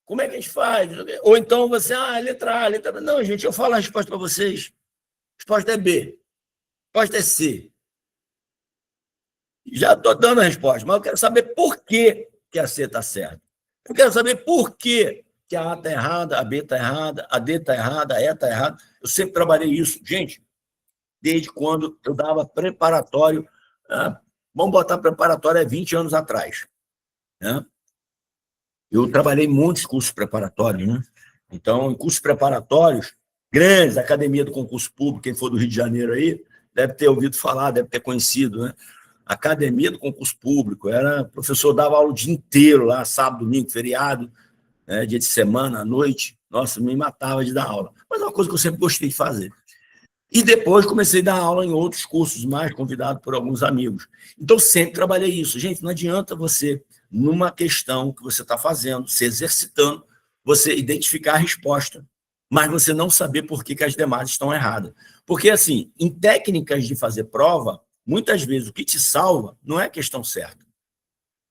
[SPEAKER 1] como é que a gente faz? Ou então você, letra A, letra B. Não, gente, eu falo a resposta para vocês. A resposta é B. A resposta é C. Já estou dando a resposta, mas eu quero saber por que a C está certa. Eu quero saber por que a A está errada, a B está errada, a D está errada, a E está errada. Eu sempre trabalhei isso. Gente, desde quando eu dava preparatório, vamos botar preparatório 20 anos atrás, né? Eu trabalhei em muitos cursos preparatórios, né? Então, em cursos preparatórios grandes, Academia do Concurso Público, quem for do Rio de Janeiro aí, deve ter ouvido falar, deve ter conhecido, né? Academia do Concurso Público, o professor dava aula o dia inteiro lá, sábado, domingo, feriado, né, dia de semana, à noite. Nossa, me matava de dar aula. Mas é uma coisa que eu sempre gostei de fazer. E depois comecei a dar aula em outros cursos mais, convidado por alguns amigos. Então, sempre trabalhei isso. Gente, não adianta você, numa questão que você está fazendo, se exercitando, você identificar a resposta, mas você não saber por que as demais estão erradas. Porque, assim, em técnicas de fazer prova, muitas vezes o que te salva não é a questão certa.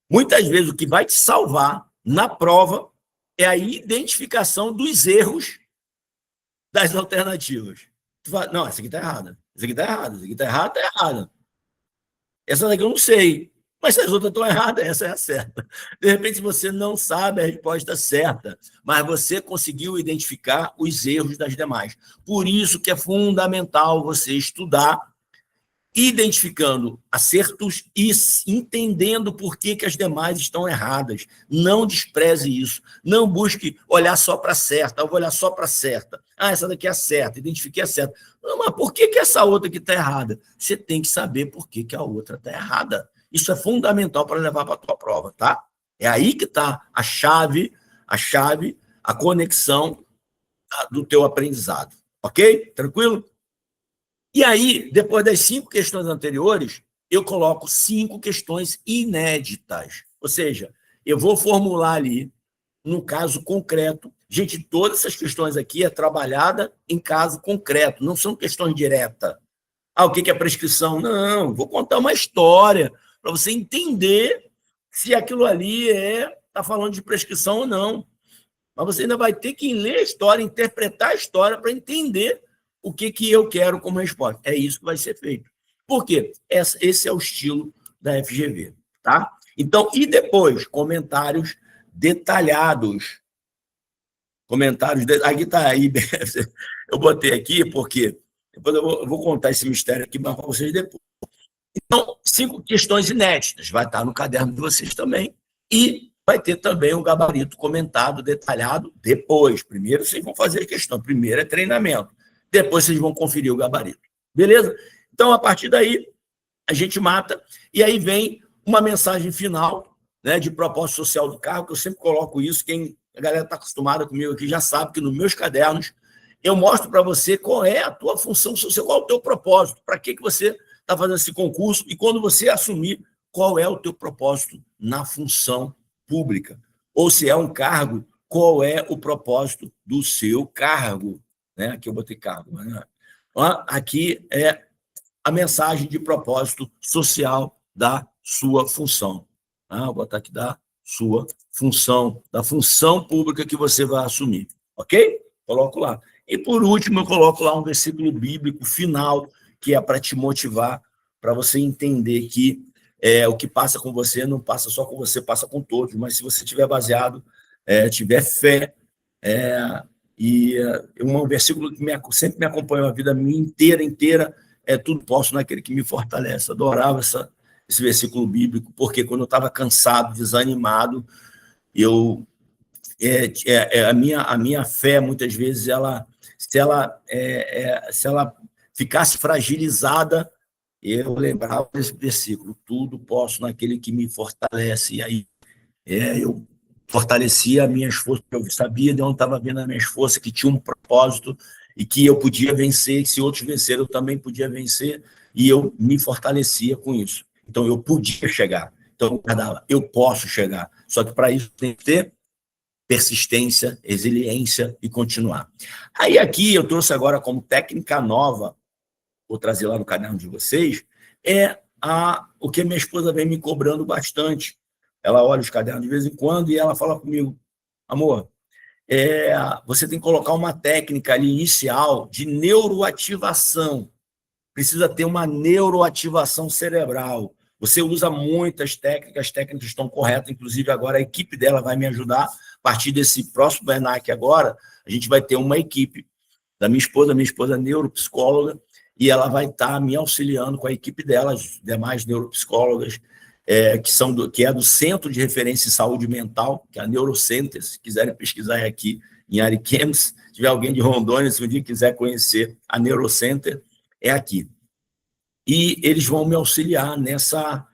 [SPEAKER 1] Muitas vezes o que vai te salvar na prova é a identificação dos erros das alternativas. Tu fala, não, essa aqui está errada, essa aqui está errada, essa aqui está errada, está errada. Essa daqui eu não sei, mas se as outras estão erradas, essa é a certa. De repente você não sabe a resposta certa, mas você conseguiu identificar os erros das demais. Por isso que é fundamental você estudar, identificando acertos e entendendo por que as demais estão erradas. Não despreze isso. Não busque olhar só para a certa. Eu vou olhar só para a certa. Essa daqui é a certa. Identifiquei a certa. Não, mas por que essa outra aqui está errada? Você tem que saber por que a outra está errada. Isso é fundamental para levar para a tua prova, tá? É aí que está a chave, a conexão do teu aprendizado. Ok? Tranquilo? E aí, depois das 5 questões anteriores, eu coloco 5 questões inéditas. Ou seja, eu vou formular ali, num caso concreto. Gente, todas essas questões aqui é trabalhada em caso concreto, não são questões diretas. O que é prescrição? Não, vou contar uma história para você entender se aquilo ali está falando de prescrição ou não. Mas você ainda vai ter que ler a história, interpretar a história para entender o que eu quero como resposta. É isso que vai ser feito. Por quê? Esse é o estilo da FGV, tá? Então, e depois, comentários detalhados. Aqui está aí, eu botei aqui porque depois eu vou contar esse mistério aqui para vocês depois. Então, 5 questões inéditas, vai estar no caderno de vocês também, e vai ter também um gabarito comentado, detalhado, depois. Primeiro vocês vão fazer a questão, primeiro é treinamento. Depois vocês vão conferir o gabarito. Beleza? Então, a partir daí, a gente mata, e aí vem uma mensagem final, né, de propósito social do cargo, que eu sempre coloco isso, a galera está acostumada comigo aqui já sabe que nos meus cadernos eu mostro para você qual é a tua função social, qual é o teu propósito, para que você está fazendo esse concurso, e quando você assumir qual é o teu propósito na função pública. Ou se é um cargo, qual é o propósito do seu cargo. Né? Aqui eu botei cargo. Né? Aqui é a mensagem de propósito social da sua função. Vou botar aqui da sua função, da função pública que você vai assumir. Ok? Coloco lá. E, por último, eu coloco lá um versículo bíblico final, que é para te motivar, para você entender que o que passa com você não passa só com você, passa com todos, mas se você estiver baseado, tiver fé, um versículo que sempre me acompanhou a vida minha inteira, tudo posso naquele que me fortalece. Adorava esse versículo bíblico, porque quando eu estava cansado, desanimado, a minha fé, muitas vezes, se ela ficasse fragilizada, eu lembrava desse versículo, tudo posso naquele que me fortalece. E aí eu fortalecia as minhas forças, eu sabia de onde estava vindo as minhas forças, que tinha um propósito e que eu podia vencer, que se outros venceram, eu também podia vencer, e eu me fortalecia com isso. Então, eu podia chegar. Então, eu posso chegar. Só que, para isso, tem que ter persistência, resiliência e continuar. Aí, aqui, eu trouxe agora como técnica nova, vou trazer lá no caderno de vocês, o que a minha esposa vem me cobrando bastante. Ela olha os cadernos de vez em quando e ela fala comigo, amor, você tem que colocar uma técnica ali inicial de neuroativação. Precisa ter uma neuroativação cerebral. Você usa muitas técnicas, as técnicas estão corretas, inclusive agora a equipe dela vai me ajudar. A partir desse próximo ENAC agora, a gente vai ter uma equipe da minha esposa é neuropsicóloga, e ela vai estar me auxiliando com a equipe dela, as demais neuropsicólogas, que é do Centro de Referência em Saúde Mental, que é a Neurocenter. Se quiserem pesquisar aqui em Ariquemes, se tiver alguém de Rondônia, se um dia quiser conhecer a Neurocenter, é aqui. E eles vão me auxiliar nessa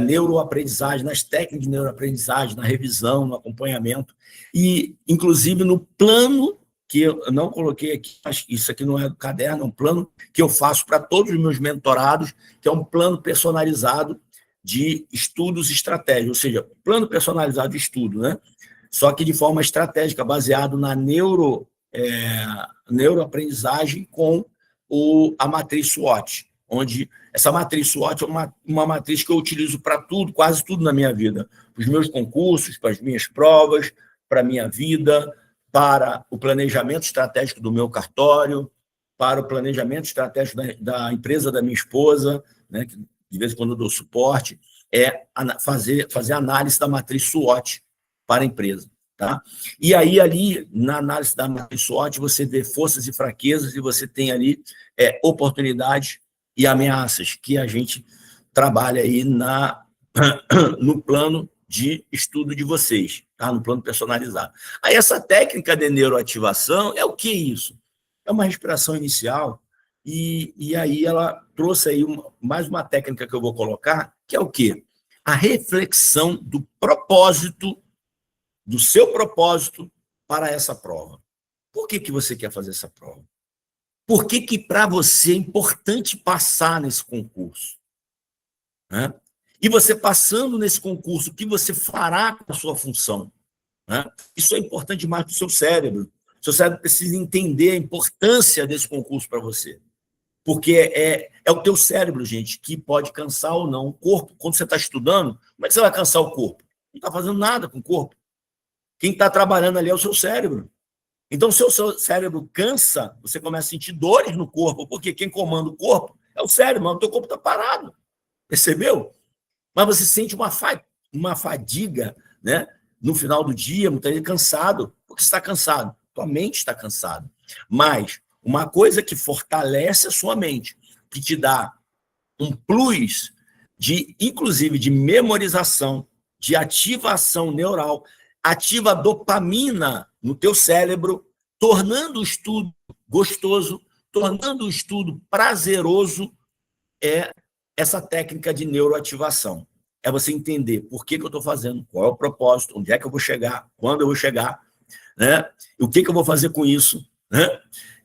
[SPEAKER 1] neuroaprendizagem, nas técnicas de neuroaprendizagem, na revisão, no acompanhamento, e, inclusive, no plano que eu não coloquei aqui, mas isso aqui não é do caderno, é um plano que eu faço para todos os meus mentorados, que é um plano personalizado de estudos estratégicos, ou seja, plano personalizado de estudo, né? Só que de forma estratégica, baseado na neuroaprendizagem com a matriz SWOT, onde essa matriz SWOT é uma matriz que eu utilizo para tudo, quase tudo na minha vida, para os meus concursos, para as minhas provas, para a minha vida, para o planejamento estratégico do meu cartório, para o planejamento estratégico da empresa da minha esposa, né, que de vez em quando eu dou suporte, fazer análise da matriz SWOT para a empresa. Tá? E aí, ali, na análise da matriz SWOT, você vê forças e fraquezas, e você tem ali oportunidades e ameaças que a gente trabalha aí no plano de estudo de vocês, tá? No plano personalizado. Aí, essa técnica de neuroativação é o que é isso? É uma respiração inicial, e aí ela trouxe aí mais uma técnica que eu vou colocar, que é o quê? A reflexão do propósito, do seu propósito para essa prova. Por que você quer fazer essa prova? Por que para você é importante passar nesse concurso? Né? E você passando nesse concurso, o que você fará com a sua função? Né? Isso é importante demais para o seu cérebro. O seu cérebro precisa entender a importância desse concurso para você. Porque é o teu cérebro, gente, que pode cansar ou não o corpo. Quando você está estudando, como é que você vai cansar o corpo? Não está fazendo nada com o corpo. Quem está trabalhando ali é o seu cérebro. Então, se o seu cérebro cansa, você começa a sentir dores no corpo, porque quem comanda o corpo é o cérebro, mas o teu corpo está parado. Percebeu? Mas você sente uma fadiga, né? No final do dia, muitas vezes cansado, porque você está cansado. Tua mente está cansada. Mas uma coisa que fortalece a sua mente, que te dá um plus inclusive, de memorização, de ativação neural, ativa a dopamina no teu cérebro, tornando o estudo gostoso, tornando o estudo prazeroso, essa técnica de neuroativação. É você entender por que eu estou fazendo, qual é o propósito, onde é que eu vou chegar, quando eu vou chegar, né? E o que eu vou fazer com isso, né?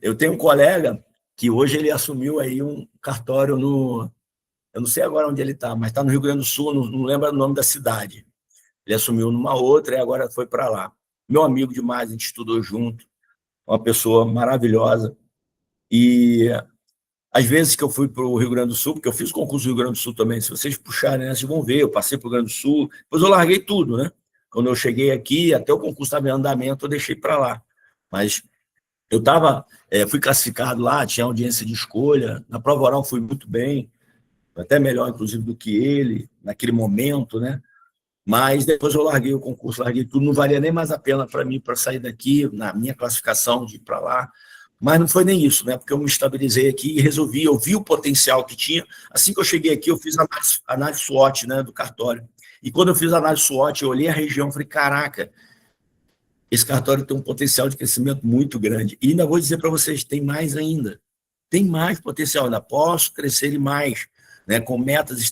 [SPEAKER 1] Eu tenho um colega que hoje ele assumiu aí um cartório no... Eu não sei agora onde ele está, mas está no Rio Grande do Sul, não lembro o nome da cidade. Ele assumiu numa outra e agora foi para lá. Meu amigo demais, a gente estudou junto, uma pessoa maravilhosa. E às vezes que eu fui para o Rio Grande do Sul, porque eu fiz concurso do Rio Grande do Sul também, se vocês puxarem, né, vocês vão ver, eu passei para o Rio Grande do Sul, depois eu larguei tudo, né? Quando eu cheguei aqui, até o concurso estava em andamento, eu deixei para lá. Mas eu fui classificado lá, tinha audiência de escolha, na prova oral fui muito bem, até melhor, inclusive, do que ele, naquele momento, né? Mas depois eu larguei o concurso, larguei tudo, não valia nem mais a pena para mim, para sair daqui, na minha classificação de ir para lá. Mas não foi nem isso, né? Porque eu me estabilizei aqui e resolvi, eu vi o potencial que tinha. Assim que eu cheguei aqui, eu fiz a análise SWOT, né, do cartório. E quando eu fiz a análise SWOT, eu olhei a região e falei, caraca, esse cartório tem um potencial de crescimento muito grande. E ainda vou dizer para vocês, tem mais ainda. Tem mais potencial, ainda posso crescer mais, né, com metas e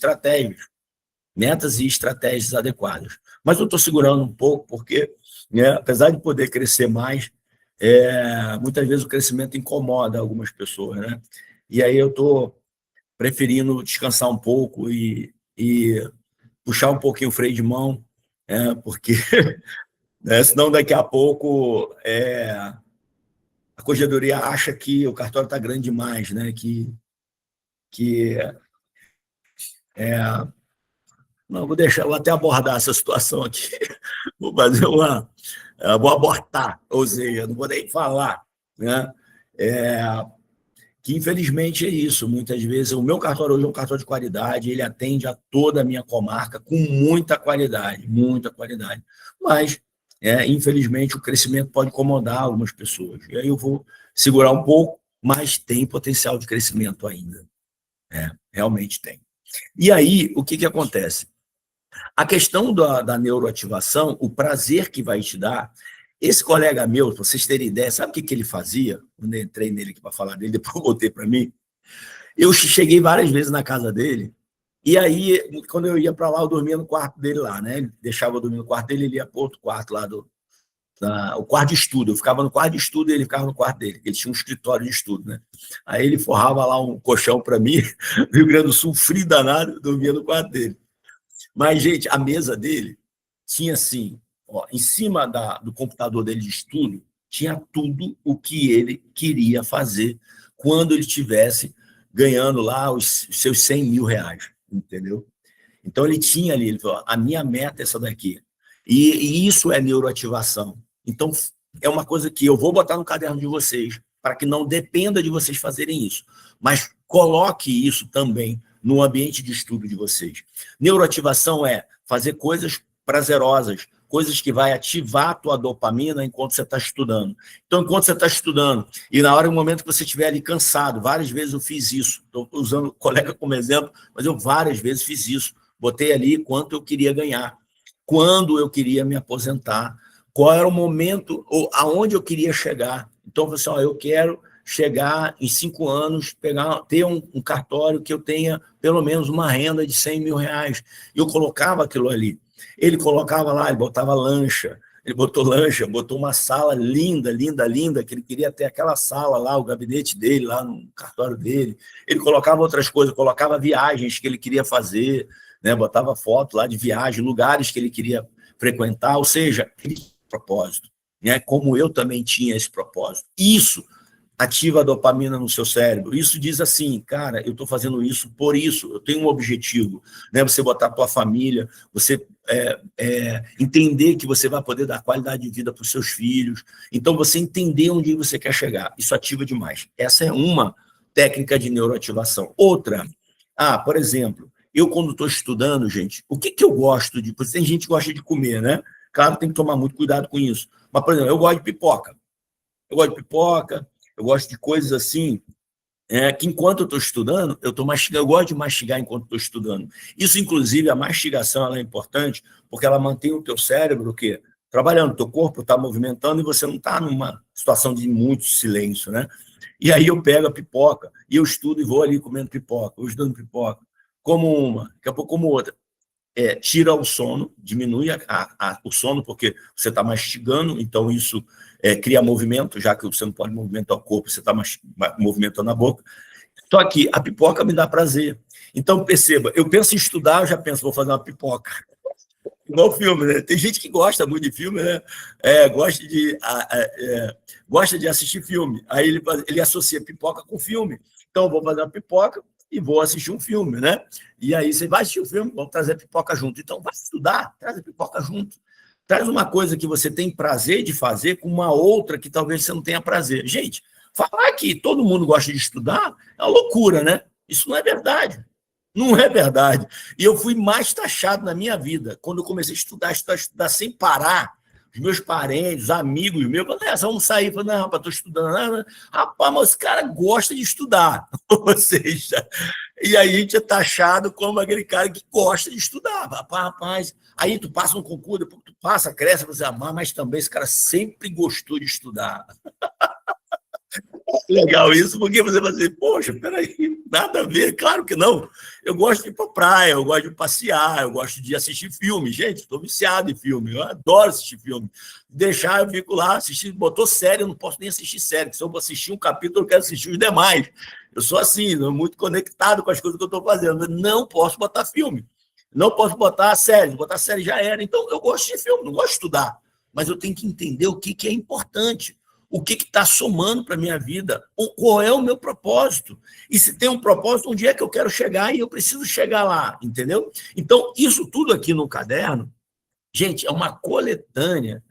[SPEAKER 1] estratégias adequadas. Mas eu estou segurando um pouco, porque, né, apesar de poder crescer mais, muitas vezes o crescimento incomoda algumas pessoas, né? E aí eu estou preferindo descansar um pouco e puxar um pouquinho o freio de mão, porque né, senão daqui a pouco a corregedoria acha que o cartório está grande demais, né? Que não, vou até abordar essa situação aqui. Vou fazer vou abortar, ou seja, não vou nem falar, né? Que infelizmente é isso. Muitas vezes, o meu cartório hoje é um cartório de qualidade, ele atende a toda a minha comarca com muita qualidade, muita qualidade. Mas, infelizmente, o crescimento pode incomodar algumas pessoas. E aí eu vou segurar um pouco, mas tem potencial de crescimento ainda. Realmente tem. E aí, o que acontece? A questão da neuroativação, o prazer que vai te dar, esse colega meu, para vocês terem ideia, sabe o que ele fazia? Quando eu entrei nele aqui para falar dele, depois eu voltei para mim. Eu cheguei várias vezes na casa dele, e aí, quando eu ia para lá, eu dormia no quarto dele lá, né? Ele deixava eu dormir no quarto dele, ele ia para outro quarto lá, o quarto de estudo. Eu ficava no quarto de estudo e ele ficava no quarto dele, ele tinha um escritório de estudo, né? Aí ele forrava lá um colchão para mim, no Rio Grande do Sul, frio danado, eu dormia no quarto dele. Mas, gente, a mesa dele tinha assim, em cima do computador dele de estudo, tinha tudo o que ele queria fazer quando ele estivesse ganhando lá os seus 100 mil reais, entendeu? Então, ele tinha ali, ele falou, a minha meta é essa daqui. E isso é neuroativação. Então, é uma coisa que eu vou botar no caderno de vocês, para que não dependa de vocês fazerem isso. Mas coloque isso também no ambiente de estudo de vocês. Neuroativação é fazer coisas prazerosas, coisas que vai ativar a tua dopamina enquanto você está estudando. Então, enquanto você está estudando, e na hora, no momento que você estiver ali cansado, várias vezes eu fiz isso, estou usando o colega como exemplo, mas eu várias vezes fiz isso. Botei ali quanto eu queria ganhar, quando eu queria me aposentar, qual era o momento, ou aonde eu queria chegar. Então, eu falei assim, eu quero chegar em 5 anos, ter um cartório que eu tenha pelo menos uma renda de 100 mil reais. E eu colocava aquilo ali. Ele colocava lá, ele botava lancha, ele botou lancha, botou uma sala linda, linda, linda, que ele queria ter aquela sala lá, o gabinete dele, lá no cartório dele. Ele colocava outras coisas, colocava viagens que ele queria fazer, né? Botava foto lá de viagem, lugares que ele queria frequentar, ou seja, ele tinha propósito, né? Como eu também tinha esse propósito. Isso ativa a dopamina no seu cérebro. Isso diz assim, cara, eu estou fazendo isso por isso, eu tenho um objetivo, né? Você botar a tua família, você entender que você vai poder dar qualidade de vida para os seus filhos. Então, você entender onde você quer chegar. Isso ativa demais. Essa é uma técnica de neuroativação. Outra, por exemplo, eu quando estou estudando, gente, o que eu gosto de... Porque tem gente que gosta de comer, né? Claro, tem que tomar muito cuidado com isso. Mas, por exemplo, eu gosto de pipoca. Eu gosto de coisas assim, que enquanto eu estou estudando, eu gosto de mastigar enquanto estou estudando. Isso, inclusive, a mastigação ela é importante, porque ela mantém o teu cérebro, o quê? Trabalhando, o teu corpo está movimentando e você não está numa situação de muito silêncio, né? E aí eu pego a pipoca, e eu estudo e vou ali comendo pipoca, eu estudando pipoca. como uma, daqui a pouco como outra. Tira o sono, diminui o sono, porque você está mastigando, então isso cria movimento, já que você não pode movimentar o corpo, você está movimentando a boca. Só que a pipoca me dá prazer. Então, perceba, eu penso em estudar, eu já penso, vou fazer uma pipoca. Igual filme, né? Tem gente que gosta muito de filme, né? Gosta de assistir filme. Aí ele associa pipoca com filme. Então, eu vou fazer uma pipoca e vou assistir um filme, né? E aí você vai assistir o filme, vamos trazer a pipoca junto. Então, vai estudar, traz a pipoca junto. Traz uma coisa que você tem prazer de fazer com uma outra que talvez você não tenha prazer. Gente, falar que todo mundo gosta de estudar é uma loucura, né? Isso não é verdade. Não é verdade. E eu fui mais taxado na minha vida. Quando eu comecei a estudar sem parar, os meus parentes, os amigos meus, falaram, vamos sair. Eu falei, não, rapaz, estou estudando. Rapaz, mas esse cara gosta de estudar. Ou seja, e aí a gente é taxado como aquele cara que gosta de estudar. Rapaz, aí tu passa um concurso, depois tu passa, cresce, você ama, mas também esse cara sempre gostou de estudar. Legal isso, porque você vai dizer, poxa, peraí, nada a ver, claro que não. Eu gosto de ir para a praia, eu gosto de passear, eu gosto de assistir filme. Gente, estou viciado em filme, eu adoro assistir filme. Deixar, eu fico lá assistindo, botou série, eu não posso nem assistir série, se eu vou assistir um capítulo, eu quero assistir os demais. Eu sou assim, muito conectado com as coisas que eu estou fazendo. Não posso botar filme, não posso botar série já era. Então, eu gosto de filme, não gosto de estudar, mas eu tenho que entender o que é importante. O que está somando para a minha vida, qual é o meu propósito. E se tem um propósito, onde é que eu quero chegar e eu preciso chegar lá, entendeu? Então, isso tudo aqui no caderno, gente, é uma coletânea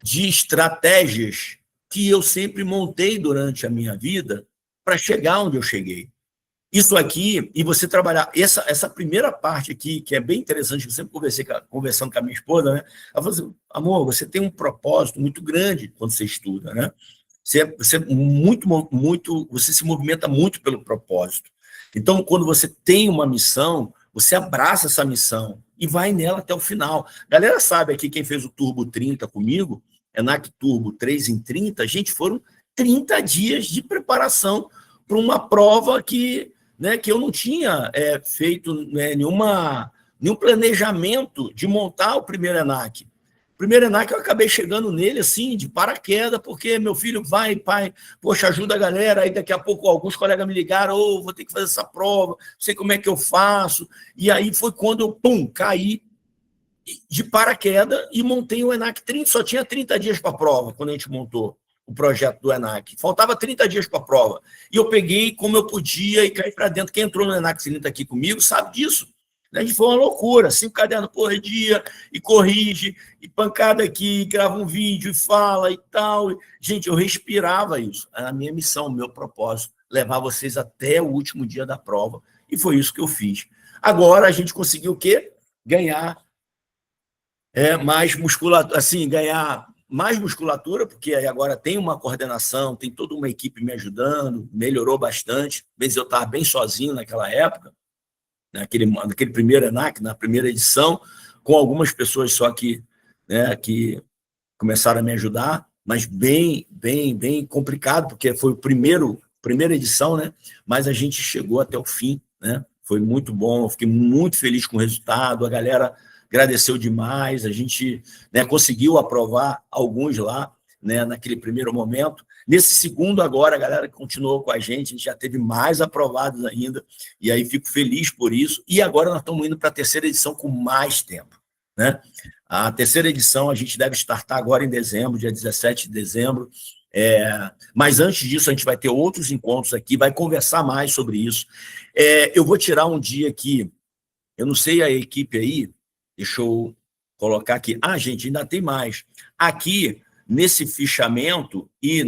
[SPEAKER 1] de estratégias que eu sempre montei durante a minha vida para chegar onde eu cheguei. Isso aqui, e você trabalhar, essa primeira parte aqui, que é bem interessante, eu sempre conversando com a minha esposa, né? Ela falou assim, amor, você tem um propósito muito grande quando você estuda, né? Você se movimenta muito pelo propósito. Então, quando você tem uma missão, você abraça essa missão e vai nela até o final. A galera sabe aqui, quem fez o Turbo 30 comigo, ENAC Turbo 3 em 30, gente, foram 30 dias de preparação para uma prova que eu não tinha feito nenhum planejamento de montar o primeiro ENAC. O primeiro ENAC eu acabei chegando nele assim, de paraquedas, porque meu filho vai, pai, poxa, ajuda a galera, aí daqui a pouco alguns colegas me ligaram, vou ter que fazer essa prova, não sei como é que eu faço, e aí foi quando eu, caí de paraquedas e montei o ENAC 30, só tinha 30 dias para a prova, quando a gente montou o projeto do ENAC. Faltava 30 dias para a prova. E eu peguei como eu podia e caí para dentro. Quem entrou no ENAC 30 aqui comigo sabe disso. A gente foi uma loucura, 5 cadernos por dia, e corrige, e pancada aqui, grava um vídeo, e fala e tal. Gente, eu respirava isso. Era a minha missão, o meu propósito, levar vocês até o último dia da prova. E foi isso que eu fiz. Agora a gente conseguiu o quê? Ganhar mais musculatura, assim, ganhar mais musculatura, porque aí agora tem uma coordenação, tem toda uma equipe me ajudando, melhorou bastante. Às vezes eu estava bem sozinho naquela época, naquele primeiro ENAC, na primeira edição, com algumas pessoas só que começaram a me ajudar, mas bem complicado, porque foi primeira edição, né? Mas a gente chegou até o fim, né? Foi muito bom, eu fiquei muito feliz com o resultado, a galera agradeceu demais, a gente conseguiu aprovar alguns lá, naquele primeiro momento. Nesse segundo agora, a galera continuou com a gente já teve mais aprovados ainda, e aí fico feliz por isso, e agora nós estamos indo para a terceira edição com mais tempo, né? A terceira edição a gente deve startar agora em dezembro, dia 17 de dezembro, mas antes disso a gente vai ter outros encontros aqui, vai conversar mais sobre isso. Eu vou tirar um dia aqui, eu não sei a equipe aí, deixa eu colocar aqui. Gente, ainda tem mais. Aqui, nesse fichamento e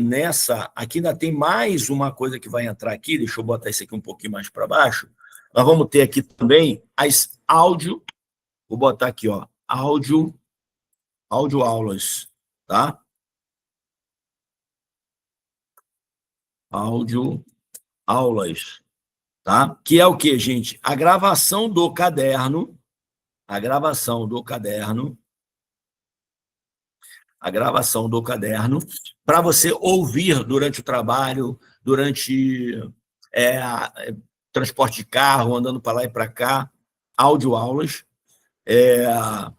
[SPEAKER 1] aqui ainda tem mais uma coisa que vai entrar aqui, deixa eu botar isso aqui um pouquinho mais para baixo. Nós vamos ter aqui também as áudio, vou botar aqui, áudio aulas, tá? Áudio aulas, tá? Que é o quê, gente? A gravação do caderno, para você ouvir durante o trabalho, durante transporte de carro, andando para lá e para cá, audioaulas.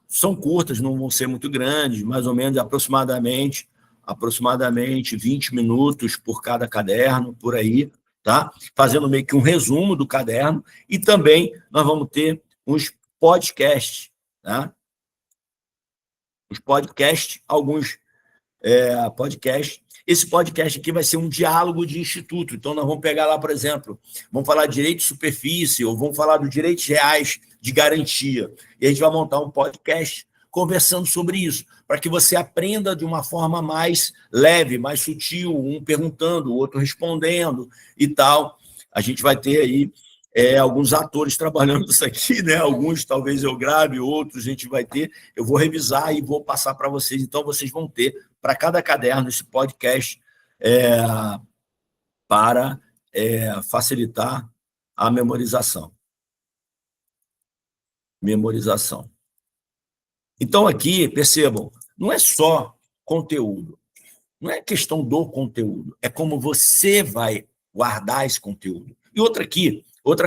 [SPEAKER 1] São curtas, não vão ser muito grandes, mais ou menos aproximadamente 20 minutos por cada caderno, por aí, tá? Fazendo meio que um resumo do caderno, e também nós vamos ter uns podcasts, tá? Os podcasts, alguns podcasts. Esse podcast aqui vai ser um diálogo de instituto. Então, nós vamos pegar lá, por exemplo, vamos falar de direito de superfície, ou vamos falar dos direitos reais de garantia. E a gente vai montar um podcast conversando sobre isso, para que você aprenda de uma forma mais leve, mais sutil, um perguntando, o outro respondendo e tal. A gente vai ter aí alguns atores trabalhando isso aqui, né? Alguns talvez eu grave, outros a gente vai ter. Eu vou revisar e vou passar para vocês. Então, vocês vão ter, para cada caderno, esse podcast para facilitar a memorização. Então, aqui, percebam, não é só conteúdo, não é questão do conteúdo, é como você vai guardar esse conteúdo. E outra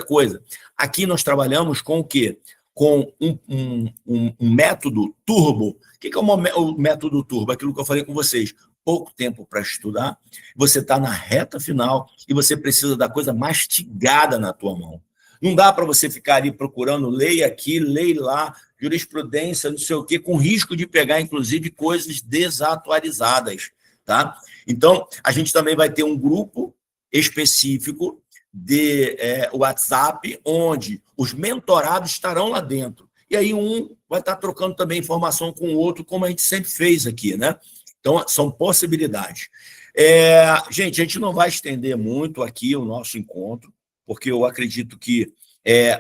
[SPEAKER 1] coisa, aqui nós trabalhamos com o quê? Com um método turbo. O que é o método turbo? Aquilo que eu falei com vocês. Pouco tempo para estudar, você está na reta final e você precisa da coisa mastigada na tua mão. Não dá para você ficar ali procurando, leia aqui, leia lá, jurisprudência, não sei o quê, com risco de pegar, inclusive, coisas desatualizadas. Tá? Então, a gente também vai ter um grupo específico de WhatsApp, onde os mentorados estarão lá dentro. E aí um vai estar trocando também informação com o outro, como a gente sempre fez aqui, né? Então, são possibilidades. Gente, a gente não vai estender muito aqui o nosso encontro, porque eu acredito que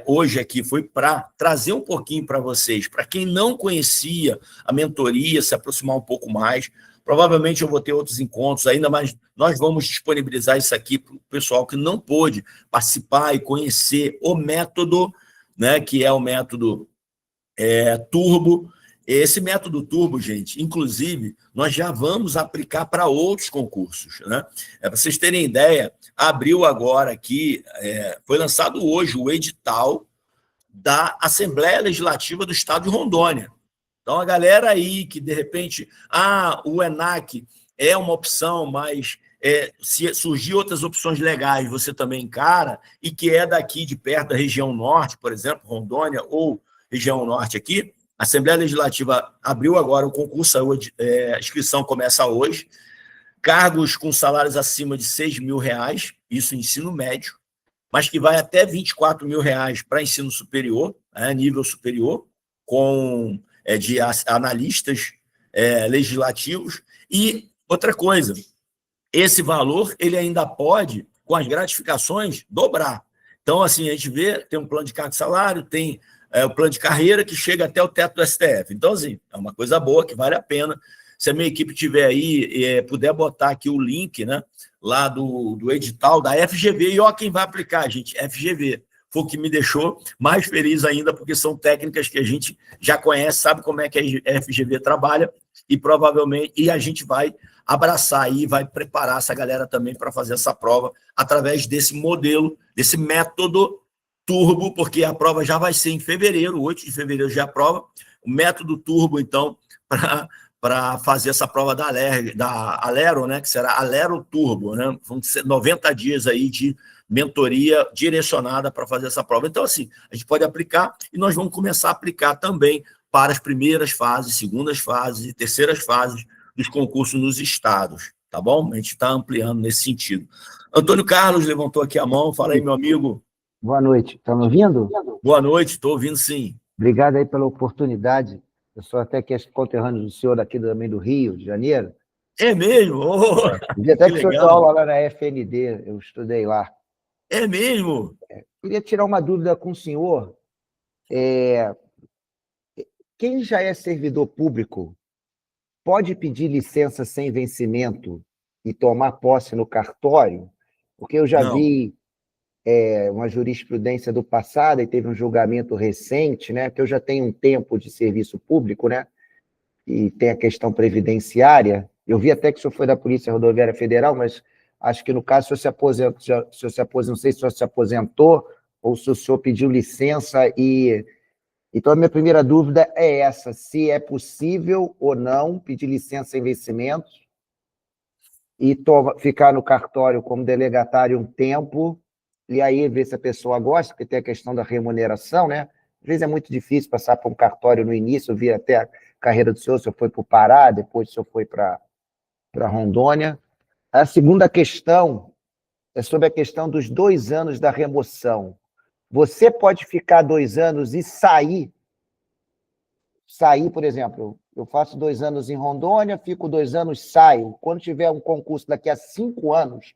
[SPEAKER 1] hoje aqui foi para trazer um pouquinho para vocês, para quem não conhecia a mentoria, se aproximar um pouco mais. Provavelmente eu vou ter outros encontros ainda, mas nós vamos disponibilizar isso aqui para o pessoal que não pôde participar e conhecer o método, né, que é o método Turbo. Esse método Turbo, gente, inclusive, nós já vamos aplicar para outros concursos, né? Para vocês terem ideia, abriu agora aqui, foi lançado hoje o edital da Assembleia Legislativa do Estado de Rondônia. Então, a galera aí que, de repente, o ENAC é uma opção, mas se surgir outras opções legais, você também encara, e que é daqui de perto da região norte, por exemplo, Rondônia ou região norte aqui, a Assembleia Legislativa abriu agora o concurso, a inscrição começa hoje, cargos com salários acima de R$6 mil, isso ensino médio, mas que vai até R$24 mil para ensino superior, nível superior, com de analistas legislativos. E outra coisa, esse valor ele ainda pode, com as gratificações, dobrar. Então, assim, a gente vê, tem um plano de cargo e salário, tem o plano de carreira que chega até o teto do STF. Então, assim, é uma coisa boa que vale a pena. Se a minha equipe tiver aí, puder botar aqui o link, né, lá do edital da FGV, e ó quem vai aplicar, gente, FGV. Foi o que me deixou mais feliz ainda, porque são técnicas que a gente já conhece, sabe como é que a FGV trabalha, e provavelmente a gente vai abraçar aí, vai preparar essa galera também para fazer essa prova através desse modelo, desse método Turbo, porque a prova já vai ser em fevereiro, 8 de fevereiro já é a prova, o método Turbo, então, para fazer essa prova da Alero, né, que será Alero Turbo, né? Vão ser 90 dias aí de mentoria direcionada para fazer essa prova. Então, assim, a gente pode aplicar e nós vamos começar a aplicar também para as primeiras fases, segundas fases e terceiras fases dos concursos nos estados, tá bom? A gente está ampliando nesse sentido. Antônio Carlos levantou aqui a mão, fala aí, meu amigo.
[SPEAKER 2] Boa noite, está me ouvindo?
[SPEAKER 1] Boa noite, estou ouvindo sim.
[SPEAKER 2] Obrigado aí pela oportunidade. Eu sou até que conterrâneo do senhor aqui também do Rio de Janeiro.
[SPEAKER 1] É mesmo? Oh,
[SPEAKER 2] até que o senhor deu aula lá na FND, eu estudei lá.
[SPEAKER 1] É mesmo?
[SPEAKER 2] Queria tirar uma dúvida com o senhor. Quem já é servidor público pode pedir licença sem vencimento e tomar posse no cartório? Porque eu já vi uma jurisprudência do passado e teve um julgamento recente, né? Que eu já tenho um tempo de serviço público, né? E tem a questão previdenciária. Eu vi até que o senhor foi da Polícia Rodoviária Federal, mas Acho que no caso, se você aposentou, não sei se você se aposentou ou se o senhor pediu licença e... Então, a minha primeira dúvida é essa, se é possível ou não pedir licença sem vencimento e ficar no cartório como delegatário um tempo, e aí ver se a pessoa gosta, porque tem a questão da remuneração, né? Às vezes é muito difícil passar por um cartório no início, eu vi até a carreira do senhor foi para o Pará, depois o senhor foi para Rondônia. A segunda questão é sobre a questão dos 2 anos da remoção. Você pode ficar 2 anos e sair, por exemplo, eu faço 2 anos em Rondônia, fico 2 anos, saio. Quando tiver um concurso daqui a 5 anos,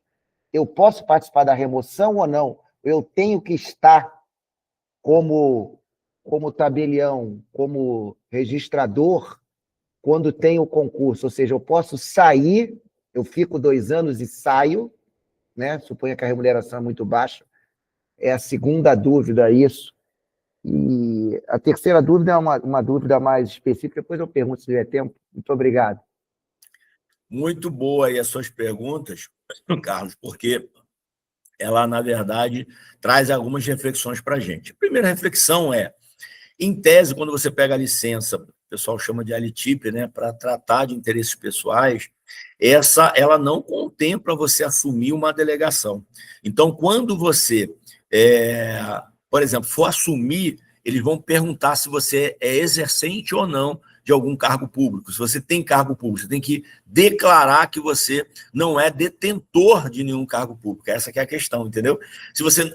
[SPEAKER 2] eu posso participar da remoção ou não? Eu tenho que estar como tabelião, como registrador, quando tem o concurso. Ou seja, eu posso sair, eu fico 2 anos e saio, né? Suponha que a remuneração é muito baixa. É a segunda dúvida, isso. E a terceira dúvida é uma dúvida mais específica, depois eu pergunto se tiver tempo. Muito obrigado.
[SPEAKER 1] Muito boa aí as suas perguntas, Carlos, porque ela, na verdade, traz algumas reflexões para a gente. A primeira reflexão é, em tese, quando você pega a licença, o pessoal chama de ALITIP, né, para tratar de interesses pessoais, ela não contempla você assumir uma delegação. Então, quando você, por exemplo, for assumir, eles vão perguntar se você é exercente ou não de algum cargo público. Se você tem cargo público, você tem que declarar que você não é detentor de nenhum cargo público. Essa que é a questão, entendeu? Se você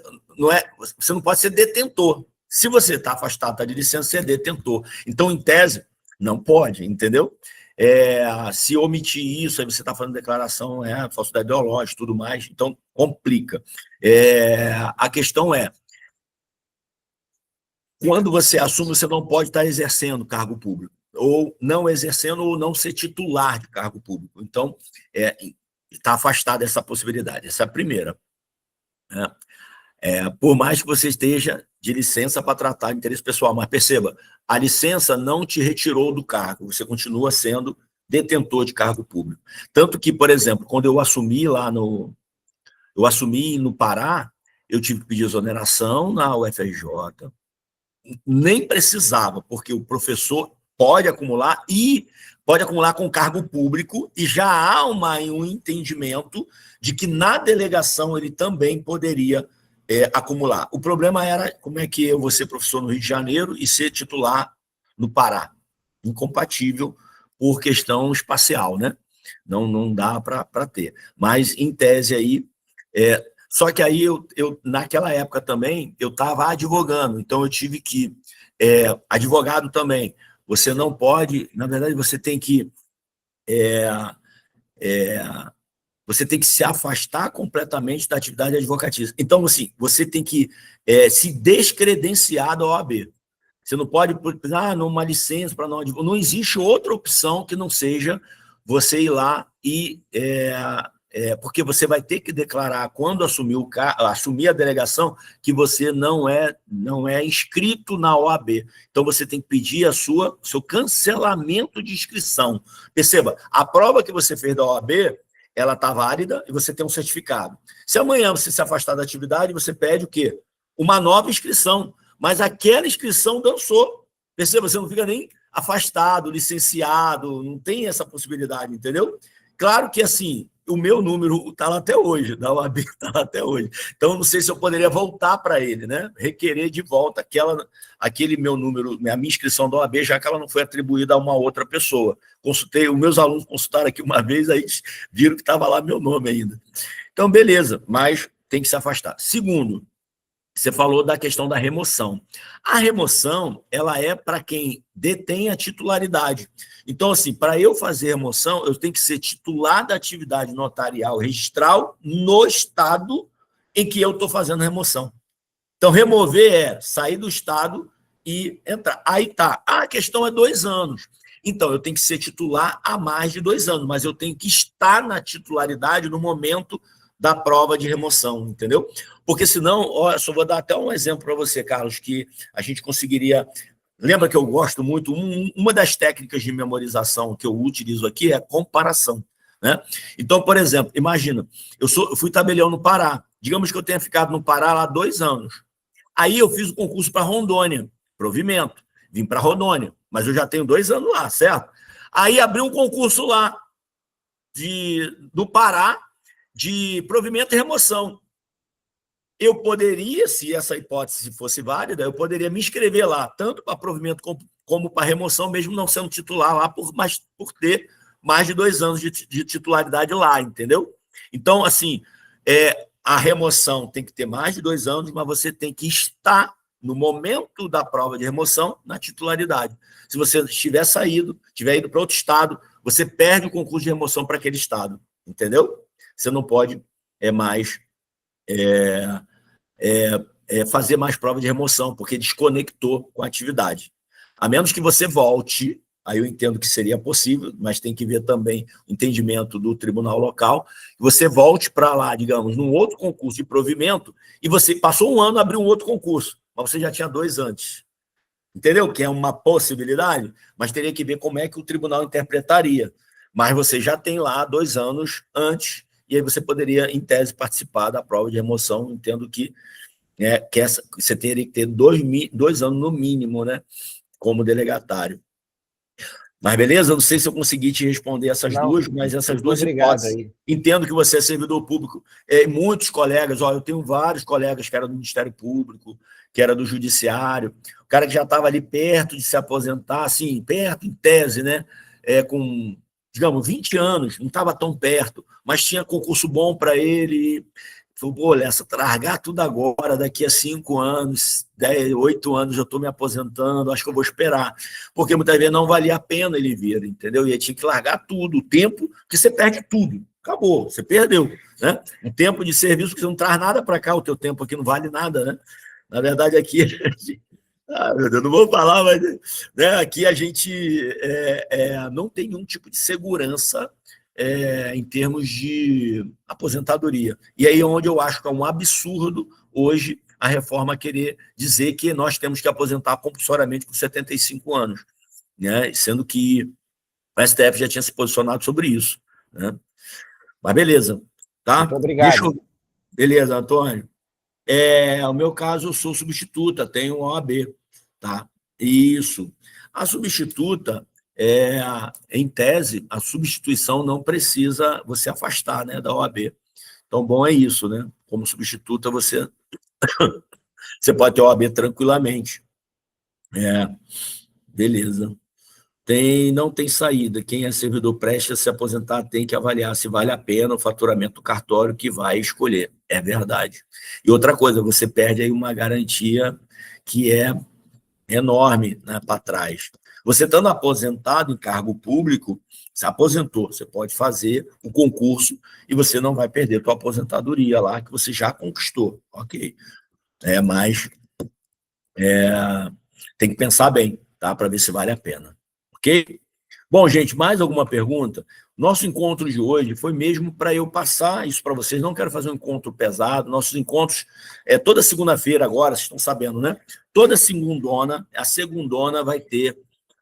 [SPEAKER 1] não pode ser detentor. Se você está afastado, está de licença, você é detentor. Então, em tese, não pode, entendeu? Se omitir isso, aí você está fazendo declaração, falsidade ideológica e tudo mais, então complica. A questão é, quando você assume, você não pode estar exercendo cargo público, ou não exercendo ou não ser titular de cargo público. Então, está afastado dessa possibilidade. Essa é a primeira. Né? Por mais que você esteja de licença para tratar de interesse pessoal, mas perceba, a licença não te retirou do cargo, você continua sendo detentor de cargo público. Tanto que, por exemplo, quando eu assumi no Pará, eu tive que pedir exoneração na UFRJ, nem precisava, porque o professor pode acumular com cargo público, e já há um entendimento de que na delegação ele também poderia acumular. O problema era como é que eu vou ser professor no Rio de Janeiro e ser titular no Pará. Incompatível por questão espacial, né? Não dá para ter. Mas, em tese, aí... Só que aí, naquela época também, eu estava advogando, então eu tive que... advogado também, você não pode... Na verdade, você tem que... você tem que se afastar completamente da atividade advocatícia. Então, assim, você tem que se descredenciar da OAB. Você não pode, numa licença para não existe outra opção que não seja você ir lá e... porque você vai ter que declarar, quando assumir a delegação, que você não é inscrito na OAB. Então, você tem que pedir seu cancelamento de inscrição. Perceba, a prova que você fez da OAB, ela está válida e você tem um certificado. Se amanhã você se afastar da atividade, você pede o quê? Uma nova inscrição. Mas aquela inscrição dançou. Perceba, você não fica nem afastado, licenciado, não tem essa possibilidade, entendeu? Claro que, assim, o meu número está lá até hoje, da OAB está lá até hoje. Então, não sei se eu poderia voltar para ele, né? Requerer de volta aquele meu número, a minha inscrição da OAB, já que ela não foi atribuída a uma outra pessoa. Consultei, os meus alunos consultaram aqui uma vez, aí viram que estava lá meu nome ainda. Então, beleza, mas tem que se afastar. Segundo, você falou da questão da remoção. A remoção, ela é para quem detém a titularidade. Então, assim, para eu fazer remoção, eu tenho que ser titular da atividade notarial registral no estado em que eu estou fazendo remoção. Então, remover é sair do estado e entrar. Aí tá. A questão é 2 anos. Então, eu tenho que ser titular há mais de 2 anos, mas eu tenho que estar na titularidade no momento da prova de remoção, entendeu? Porque senão, só vou dar até um exemplo para você, Carlos, que a gente conseguiria... Lembra que eu gosto muito? Uma das técnicas de memorização que eu utilizo aqui é a comparação. né? Então, por exemplo, imagina, eu fui tabelião no Pará. Digamos que eu tenha ficado no Pará lá 2 anos. Aí eu fiz o concurso para Rondônia, provimento. Vim para Rondônia, mas eu já tenho 2 anos lá, certo? Aí abri um concurso lá do Pará de provimento e remoção. Eu poderia, se essa hipótese fosse válida, eu poderia me inscrever lá, tanto para provimento como para remoção, mesmo não sendo titular lá, por ter mais de 2 anos de titularidade lá, entendeu? Então, assim, a remoção tem que ter mais de 2 anos, mas você tem que estar, no momento da prova de remoção, na titularidade. Se você tiver ido para outro estado, você perde o concurso de remoção para aquele estado, entendeu? Você não pode mais fazer mais prova de remoção, porque desconectou com a atividade. A menos que você volte, aí eu entendo que seria possível, mas tem que ver também o entendimento do tribunal local, que você volte para lá, digamos, num outro concurso de provimento, e você passou 1 ano, abriu um outro concurso, mas você já tinha 2 antes. Entendeu? Que é uma possibilidade, mas teria que ver como é que o tribunal interpretaria. Mas você já tem lá 2 anos antes, e aí você poderia, em tese, participar da prova de remoção. Entendo que você teria que ter 2 anos no mínimo, né, como delegatário. Mas beleza, eu não sei se eu consegui te responder essas duas, mas essas duas hipóteses. Aí. Entendo que você é servidor público. Muitos colegas, eu tenho vários colegas que eram do Ministério Público, que era do Judiciário, o cara que já estava ali perto de se aposentar, assim, perto, em tese, né? Com, digamos, 20 anos, não estava tão perto, mas tinha concurso bom para ele. Falei, pô, Lessa, largar tudo agora, daqui a 5 anos, 8 anos eu estou me aposentando, acho que eu vou esperar. Porque muitas vezes não valia a pena ele vir, entendeu? E aí tinha que largar tudo, o tempo, porque você perde tudo. Acabou, você perdeu, né? Um tempo de serviço que você não traz nada para cá, o teu tempo aqui não vale nada, né? Na verdade, aqui... meu Deus, não vou falar, mas né, aqui a gente não tem nenhum tipo de segurança em termos de aposentadoria. E aí é onde eu acho que é um absurdo hoje a reforma querer dizer que nós temos que aposentar compulsoriamente com 75 anos, né? Sendo que o STF já tinha se posicionado sobre isso, né? Mas beleza, tá?
[SPEAKER 2] Muito obrigado.
[SPEAKER 1] Beleza, Antônio. No meu caso, eu sou substituta, tenho OAB, tá? Isso. A substituta, em tese, a substituição não precisa você afastar, né, da OAB. Então, bom é isso, né? Como substituta, você pode ter OAB tranquilamente. Beleza. Não tem saída. Quem é servidor prestes a se aposentar tem que avaliar se vale a pena o faturamento do cartório que vai escolher. É verdade. E outra coisa, você perde aí uma garantia que é enorme, né, para trás. Você estando aposentado em cargo público, se aposentou, você pode fazer o concurso e você não vai perder a sua aposentadoria lá, que você já conquistou, ok? Mas tem que pensar bem, tá, para ver se vale a pena. Ok? Bom, gente, mais alguma pergunta? Nosso encontro de hoje foi mesmo para eu passar isso para vocês. Não quero fazer um encontro pesado. Nossos encontros toda segunda-feira agora, vocês estão sabendo, né? Toda segundona, a segundona vai ter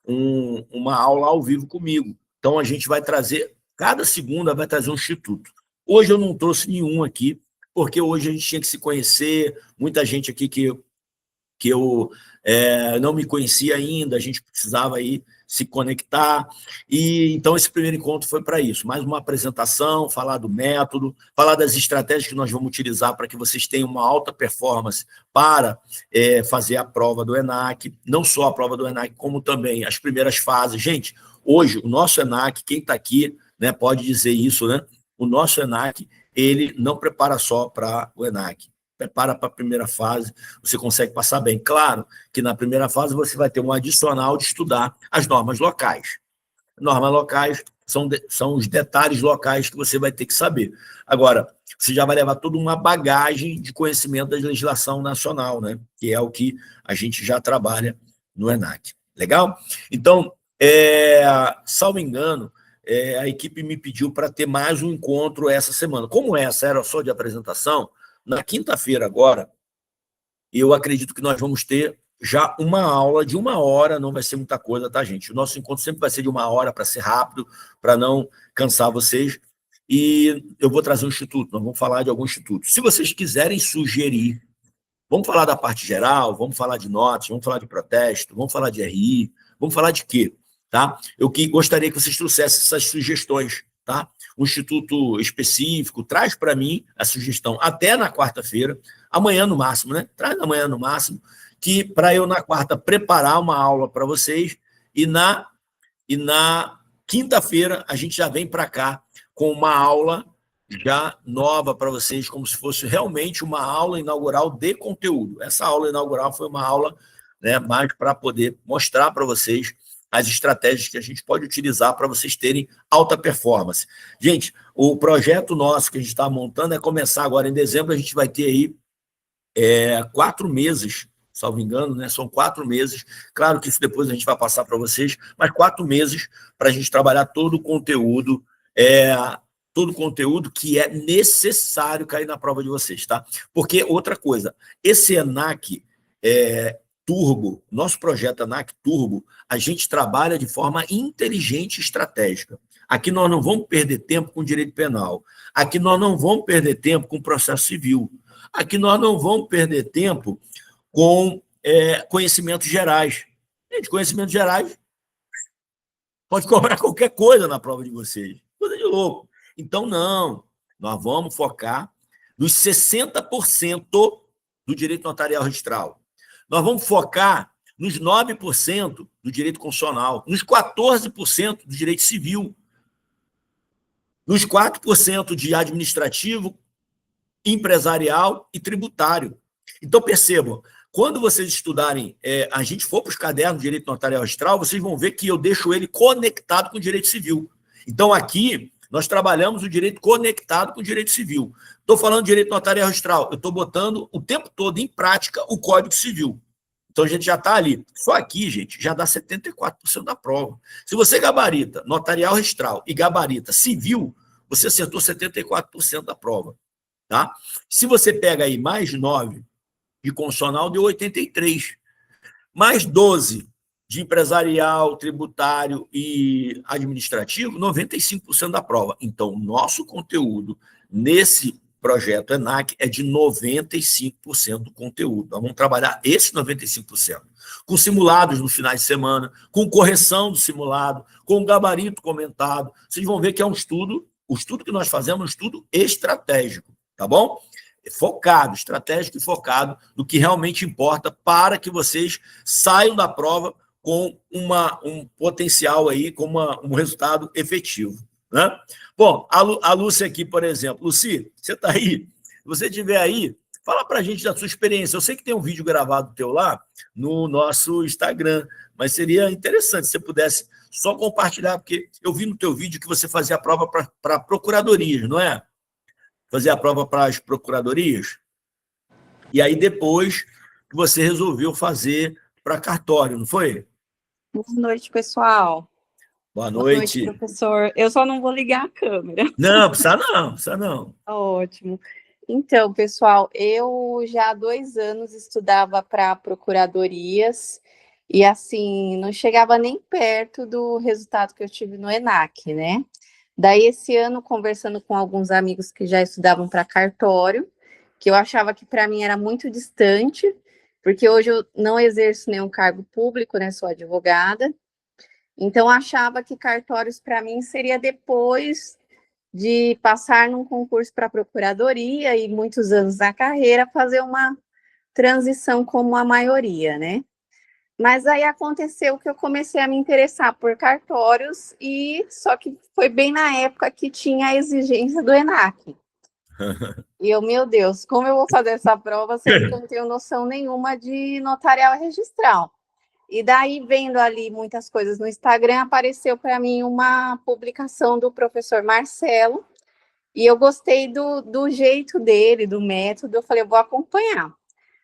[SPEAKER 1] uma aula ao vivo comigo. Então, a gente vai trazer, cada segunda vai trazer um instituto. Hoje eu não trouxe nenhum aqui, porque hoje a gente tinha que se conhecer, muita gente aqui que eu não me conhecia ainda, a gente precisava aí se conectar, e então esse primeiro encontro foi para isso, mais uma apresentação, falar do método, falar das estratégias que nós vamos utilizar para que vocês tenham uma alta performance para fazer a prova do ENAC, não só a prova do ENAC, como também as primeiras fases. Gente, hoje o nosso ENAC, quem está aqui, né, pode dizer isso, né? O nosso ENAC, ele não prepara só para o ENAC, prepara para a primeira fase, você consegue passar bem. Claro que na primeira fase você vai ter um adicional de estudar as normas locais. Normas locais são os detalhes locais que você vai ter que saber. Agora, você já vai levar toda uma bagagem de conhecimento da legislação nacional, né? Que é o que a gente já trabalha no ENAC. Legal? Então, salvo engano, a equipe me pediu para ter mais um encontro essa semana. Como essa era só de apresentação, na quinta-feira agora, eu acredito que nós vamos ter já uma aula de 1 hora, não vai ser muita coisa, tá, gente? O nosso encontro sempre vai ser de 1 hora, para ser rápido, para não cansar vocês. e eu vou trazer um instituto, nós vamos falar de algum instituto. Se vocês quiserem sugerir, vamos falar da parte geral, vamos falar de notas, vamos falar de protesto, vamos falar de RI, vamos falar de quê? Tá? Eu gostaria que vocês trouxessem essas sugestões, tá? Um instituto específico, traz para mim a sugestão até na quarta-feira, amanhã no máximo, né? Traz amanhã no máximo, que para eu na quarta preparar uma aula para vocês e na quinta-feira a gente já vem para cá com uma aula já nova para vocês, como se fosse realmente uma aula inaugural de conteúdo. Essa aula inaugural foi uma aula, né, mais para poder mostrar para vocês as estratégias que a gente pode utilizar para vocês terem alta performance. Gente, o projeto nosso que a gente está montando é começar agora em dezembro, a gente vai ter aí 4 meses, salvo engano, né? São 4 meses. Claro que isso depois a gente vai passar para vocês, mas 4 meses para a gente trabalhar todo o conteúdo, que é necessário cair na prova de vocês, tá? Porque, outra coisa, esse ENAC Turbo, nosso projeto ENAC Turbo, a gente trabalha de forma inteligente e estratégica. Aqui nós não vamos perder tempo com direito penal. Aqui nós não vamos perder tempo com processo civil. Aqui nós não vamos perder tempo com conhecimentos gerais. Gente, conhecimentos gerais pode cobrar qualquer coisa na prova de vocês. Coisa de louco. Então, não. Nós vamos focar nos 60% do direito notarial registral. Nós vamos focar nos 9% do direito constitucional, nos 14% do direito civil, nos 4% de administrativo, empresarial e tributário. Então, percebam, quando vocês estudarem, a gente for para os cadernos de direito notarial registral, vocês vão ver que eu deixo ele conectado com o direito civil. Então, aqui, nós trabalhamos o direito conectado com o direito civil. Estou falando de direito notarial registral, eu estou botando o tempo todo em prática o Código Civil. Então, a gente já está ali. Só aqui, gente, já dá 74% da prova. Se você gabarita notarial registral e gabarita civil, você acertou 74% da prova. Tá? Se você pega aí mais 9 de constitucional, deu 83. Mais 12 de empresarial, tributário e administrativo, 95% da prova. Então, nosso conteúdo nesse projeto ENAC é de 95% do conteúdo. Nós vamos trabalhar esse 95%. Com simulados no final de semana, com correção do simulado, com gabarito comentado. Vocês vão ver que é um estudo, o estudo que nós fazemos é um estudo estratégico, tá bom? Focado, estratégico e focado no que realmente importa para que vocês saiam da prova com um potencial aí, com um resultado efetivo, né? Bom, a Lúcia aqui, por exemplo. Luci, você está aí? Se você estiver aí, fala para a gente da sua experiência. Eu sei que tem um vídeo gravado teu lá no nosso Instagram, mas seria interessante se você pudesse só compartilhar, porque eu vi no teu vídeo que você fazia a prova para procuradorias, não é? Fazia a prova para as procuradorias, e aí depois você resolveu fazer para cartório, não foi?
[SPEAKER 3] Boa noite, pessoal.
[SPEAKER 1] Boa noite.
[SPEAKER 3] Boa noite, professor. Eu só não vou ligar a câmera.
[SPEAKER 1] Não, precisa não, precisa não.
[SPEAKER 3] Ótimo. Então, pessoal, eu já há 2 anos estudava para procuradorias e, assim, não chegava nem perto do resultado que eu tive no ENAC, né? Daí, esse ano, conversando com alguns amigos que já estudavam para cartório, que eu achava que para mim era muito distante, porque hoje eu não exerço nenhum cargo público, né? Sou advogada. Então, eu achava que cartórios para mim seria depois de passar num concurso para procuradoria e muitos anos na carreira, fazer uma transição como a maioria, né? Mas aí aconteceu que eu comecei a me interessar por cartórios, e só que foi bem na época que tinha a exigência do ENAC. E eu, meu Deus, como eu vou fazer essa prova se eu não tenho noção nenhuma de notarial registral? E daí, vendo ali muitas coisas no Instagram, apareceu para mim uma publicação do professor Marcelo, e eu gostei do jeito dele, do método, eu falei, eu vou acompanhar.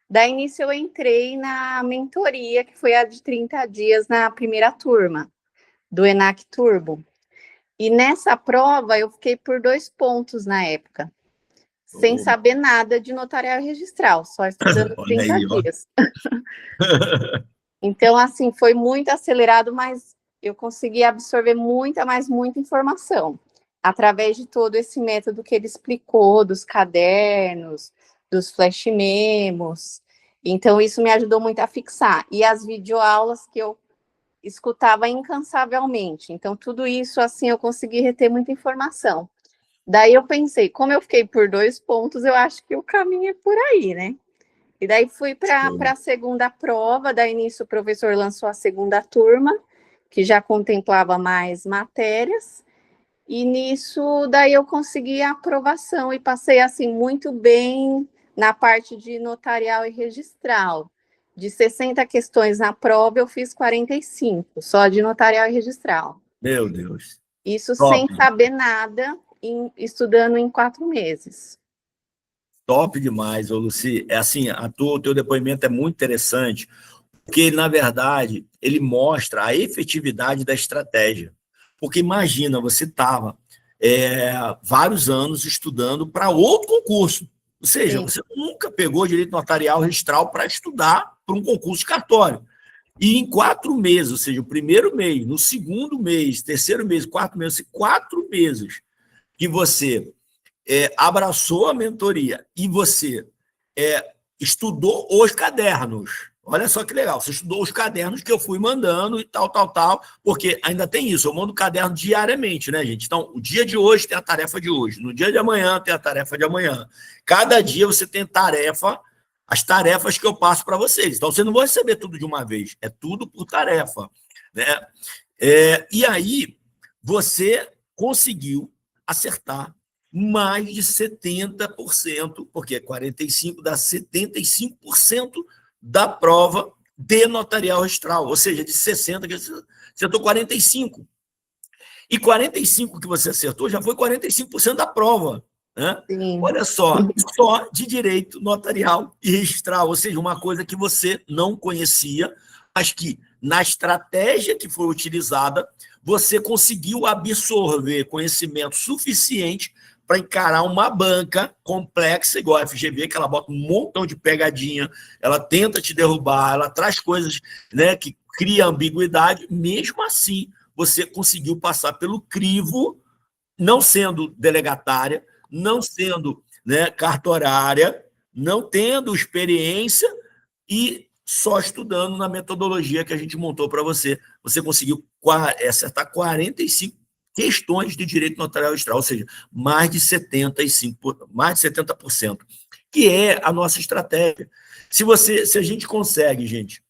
[SPEAKER 3] Daí, início, eu entrei na mentoria, que foi a de 30 dias na primeira turma, do ENAC Turbo. E nessa prova, eu fiquei por 2 pontos na época, sem saber nada de notarial registral, só estudando 30 dias. Então, assim, foi muito acelerado, mas eu consegui absorver muita informação. através de todo esse método que ele explicou, dos cadernos, dos flash memos. Então, isso me ajudou muito a fixar. E as videoaulas que eu escutava incansavelmente. Então, tudo isso, assim, eu consegui reter muita informação. Daí eu pensei, como eu fiquei por 2 pontos, eu acho que o caminho é por aí, né? E daí fui para a segunda prova, daí nisso o professor lançou a segunda turma, que já contemplava mais matérias, e nisso daí eu consegui a aprovação e passei assim muito bem na parte de notarial e registral. De 60 questões na prova, eu fiz 45, só de notarial e registral.
[SPEAKER 1] Meu Deus.
[SPEAKER 3] Isso
[SPEAKER 1] Top.
[SPEAKER 3] sem saber nada, estudando em 4 meses.
[SPEAKER 1] Top demais, ô Luci. É assim, o teu depoimento é muito interessante, porque, na verdade, ele mostra a efetividade da estratégia. Porque imagina, você estava vários anos estudando para outro concurso. Ou seja, você nunca pegou direito notarial registral para estudar para um concurso de cartório. E em 4 meses, ou seja, o primeiro mês, no segundo mês, terceiro mês, 4 meses, 4 meses que você abraçou a mentoria e você estudou os cadernos. Olha só que legal, você estudou os cadernos que eu fui mandando e tal, porque ainda tem isso, eu mando caderno diariamente, né, gente? Então, o dia de hoje tem a tarefa de hoje, no dia de amanhã tem a tarefa de amanhã. Cada dia você tem tarefa, as tarefas que eu passo para vocês. Então, você não vai receber tudo de uma vez, é tudo por tarefa, né? E aí, você conseguiu acertar mais de 70%, porque 45% dá 75% da prova de notarial registral, ou seja, de 60%, que você acertou 45%. E 45% que você acertou já foi 45% da prova. Né? Olha só de direito notarial e registral, ou seja, uma coisa que você não conhecia, mas que na estratégia que foi utilizada, você conseguiu absorver conhecimento suficiente para encarar uma banca complexa, igual a FGV, que ela bota um montão de pegadinha, ela tenta te derrubar, ela traz coisas, né, que cria ambiguidade, mesmo assim, você conseguiu passar pelo crivo, não sendo delegatária, não sendo, né, cartorária, não tendo experiência e só estudando na metodologia que a gente montou para você. Você conseguiu acertar 45 questões de direito notarial registral, ou seja, mais de 70%, que é a nossa estratégia. Se a gente consegue, gente,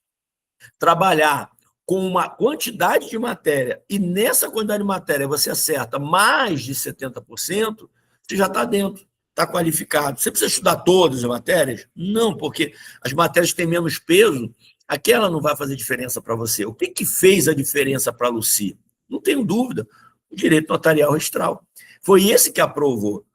[SPEAKER 1] trabalhar com uma quantidade de matéria e nessa quantidade de matéria você acerta mais de 70%, você já está dentro, está qualificado. Você precisa estudar todas as matérias? Não, porque as matérias que têm menos peso, aquela não vai fazer diferença para você. O que fez a diferença para a Luci? Não tenho dúvida. O direito notarial registral. Foi esse que aprovou.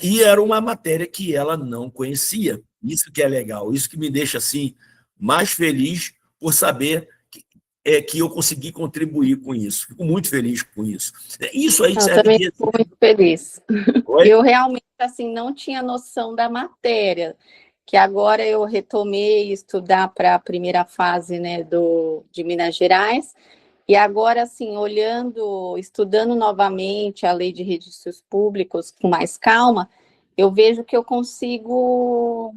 [SPEAKER 1] E era uma matéria que ela não conhecia. Isso que é legal, isso que me deixa assim mais feliz por saber que eu consegui contribuir com isso. Fico muito feliz com isso. Isso aí serve
[SPEAKER 3] também fico muito feliz.
[SPEAKER 1] Oi?
[SPEAKER 3] Eu realmente assim não tinha noção da matéria, que agora eu retomei estudar para a primeira fase, né, de Minas Gerais. E agora, assim, estudando novamente a lei de registros públicos com mais calma, eu vejo que eu consigo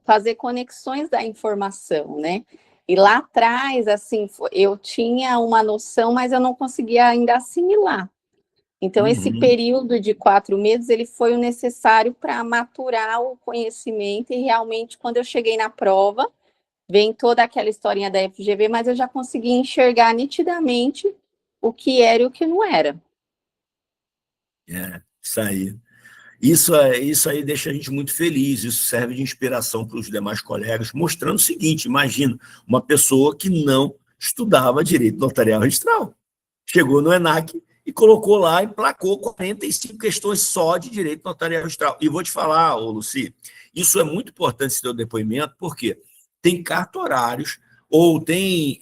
[SPEAKER 3] fazer conexões da informação, né? E lá atrás, assim, eu tinha uma noção, mas eu não conseguia ainda assimilar. Então, esse período de 4 meses, ele foi o necessário para maturar o conhecimento e realmente, quando eu cheguei na prova, vem toda aquela historinha da FGV, mas eu já consegui enxergar nitidamente o que era e o que não era.
[SPEAKER 1] Isso aí. Isso aí deixa a gente muito feliz, isso serve de inspiração para os demais colegas, mostrando o seguinte, imagina, uma pessoa que não estudava direito notarial registral, chegou no ENAC e colocou lá, emplacou 45 questões só de direito notarial registral. E vou te falar, Luci, isso é muito importante, esse teu depoimento, porque tem cartorários ou tem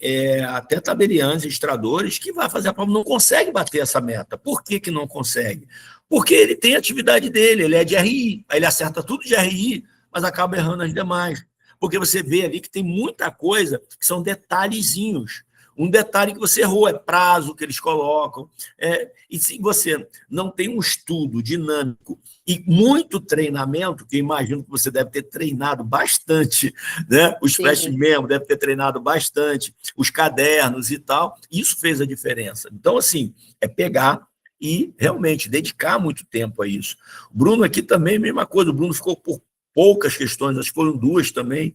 [SPEAKER 1] até tabeliães, registradores, que vai fazer a prova, não consegue bater essa meta. Por que não consegue? Porque ele tem a atividade dele, ele é de RI, aí ele acerta tudo de RI, mas acaba errando as demais. Porque você vê ali que tem muita coisa que são detalhezinhos. Um detalhe que você errou é prazo que eles colocam. E se você não tem um estudo dinâmico e muito treinamento, que eu imagino que você deve ter treinado bastante, né? Os flash membros devem ter treinado bastante, os cadernos e tal, isso fez a diferença. Então, assim, é pegar e realmente dedicar muito tempo a isso. O Bruno aqui também, mesma coisa, o Bruno ficou por poucas questões, acho que foram 2 também,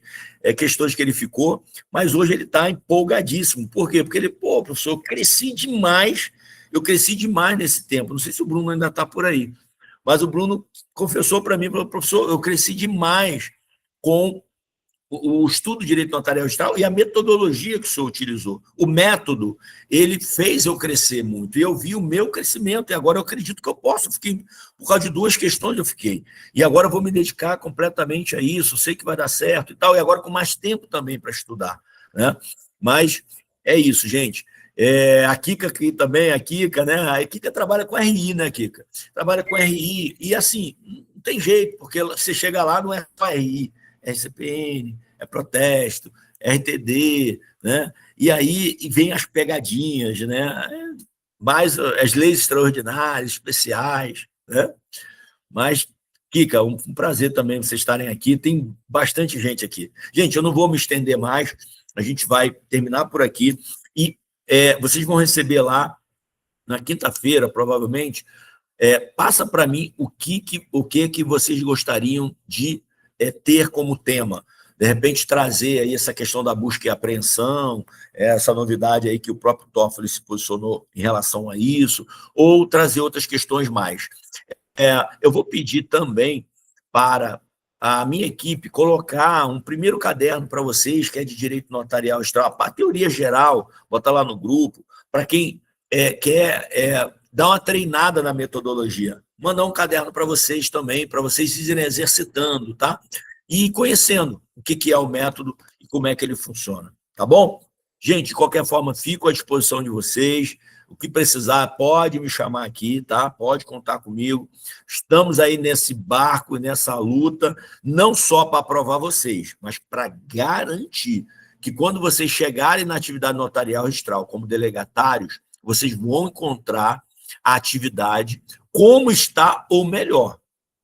[SPEAKER 1] questões que ele ficou, mas hoje ele está empolgadíssimo. Por quê? Porque ele, professor, eu cresci demais nesse tempo. Não sei se o Bruno ainda está por aí, mas o Bruno confessou para mim, professor, eu cresci demais com o estudo de direito notarial registral e a metodologia que o senhor utilizou. O método, ele fez eu crescer muito, e eu vi o meu crescimento, e agora eu acredito que eu posso. Fiquei, por causa de 2 questões eu fiquei, e agora eu vou me dedicar completamente a isso, sei que vai dar certo e tal, e agora com mais tempo também para estudar, né? Mas é isso, gente. A Kika aqui também, a Kika, né? A Kika trabalha com RI, né, Kika? Trabalha com RI, e assim, não tem jeito, porque você chega lá, não é só RI, é CPN, é protesto, é RTD, né? E aí vem as pegadinhas, né? Mais as leis extraordinárias, especiais, né? Mas, Kika, um prazer também vocês estarem aqui. Tem bastante gente aqui. Gente, eu não vou me estender mais, a gente vai terminar por aqui. E vocês vão receber lá, na quinta-feira, provavelmente, passa para mim o que vocês gostariam de ter como tema. De repente, trazer aí essa questão da busca e apreensão, essa novidade aí que o próprio Toffoli se posicionou em relação a isso, ou trazer outras questões mais. Eu vou pedir também para a minha equipe colocar um primeiro caderno para vocês, que é de direito notarial extra, a teoria geral, botar lá no grupo, para quem quer dar uma treinada na metodologia. Mandar um caderno para vocês também, para vocês irem exercitando, tá? E conhecendo o que é o método e como é que ele funciona, tá bom? Gente, de qualquer forma, fico à disposição de vocês. O que precisar, pode me chamar aqui, tá? Pode contar comigo. Estamos aí nesse barco, nessa luta, não só para aprovar vocês, mas para garantir que quando vocês chegarem na atividade notarial registral como delegatários, vocês vão encontrar a atividade como está ou melhor.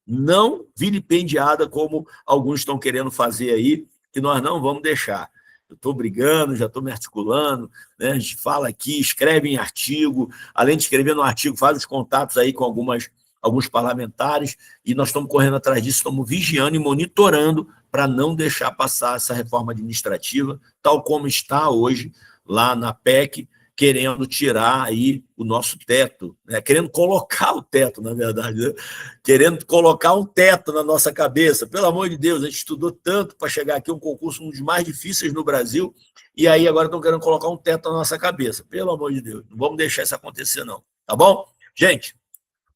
[SPEAKER 1] Não vilipendiada como alguns estão querendo fazer aí, que nós não vamos deixar. Eu estou brigando, já estou me articulando, né? A gente fala aqui, escreve em artigo, além de escrever no artigo, faz os contatos aí com alguns parlamentares, e nós estamos correndo atrás disso, estamos vigiando e monitorando para não deixar passar essa reforma administrativa, tal como está hoje lá na PEC, querendo tirar aí o nosso teto, né? Querendo colocar o teto, na verdade, né? Querendo colocar um teto na nossa cabeça. Pelo amor de Deus, a gente estudou tanto para chegar aqui, um concurso um dos mais difíceis no Brasil, e aí agora estão querendo colocar um teto na nossa cabeça. Pelo amor de Deus, não vamos deixar isso acontecer, não. Tá bom? Gente,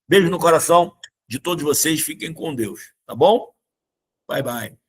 [SPEAKER 1] beijo no coração de todos vocês, fiquem com Deus. Tá bom? Bye, bye.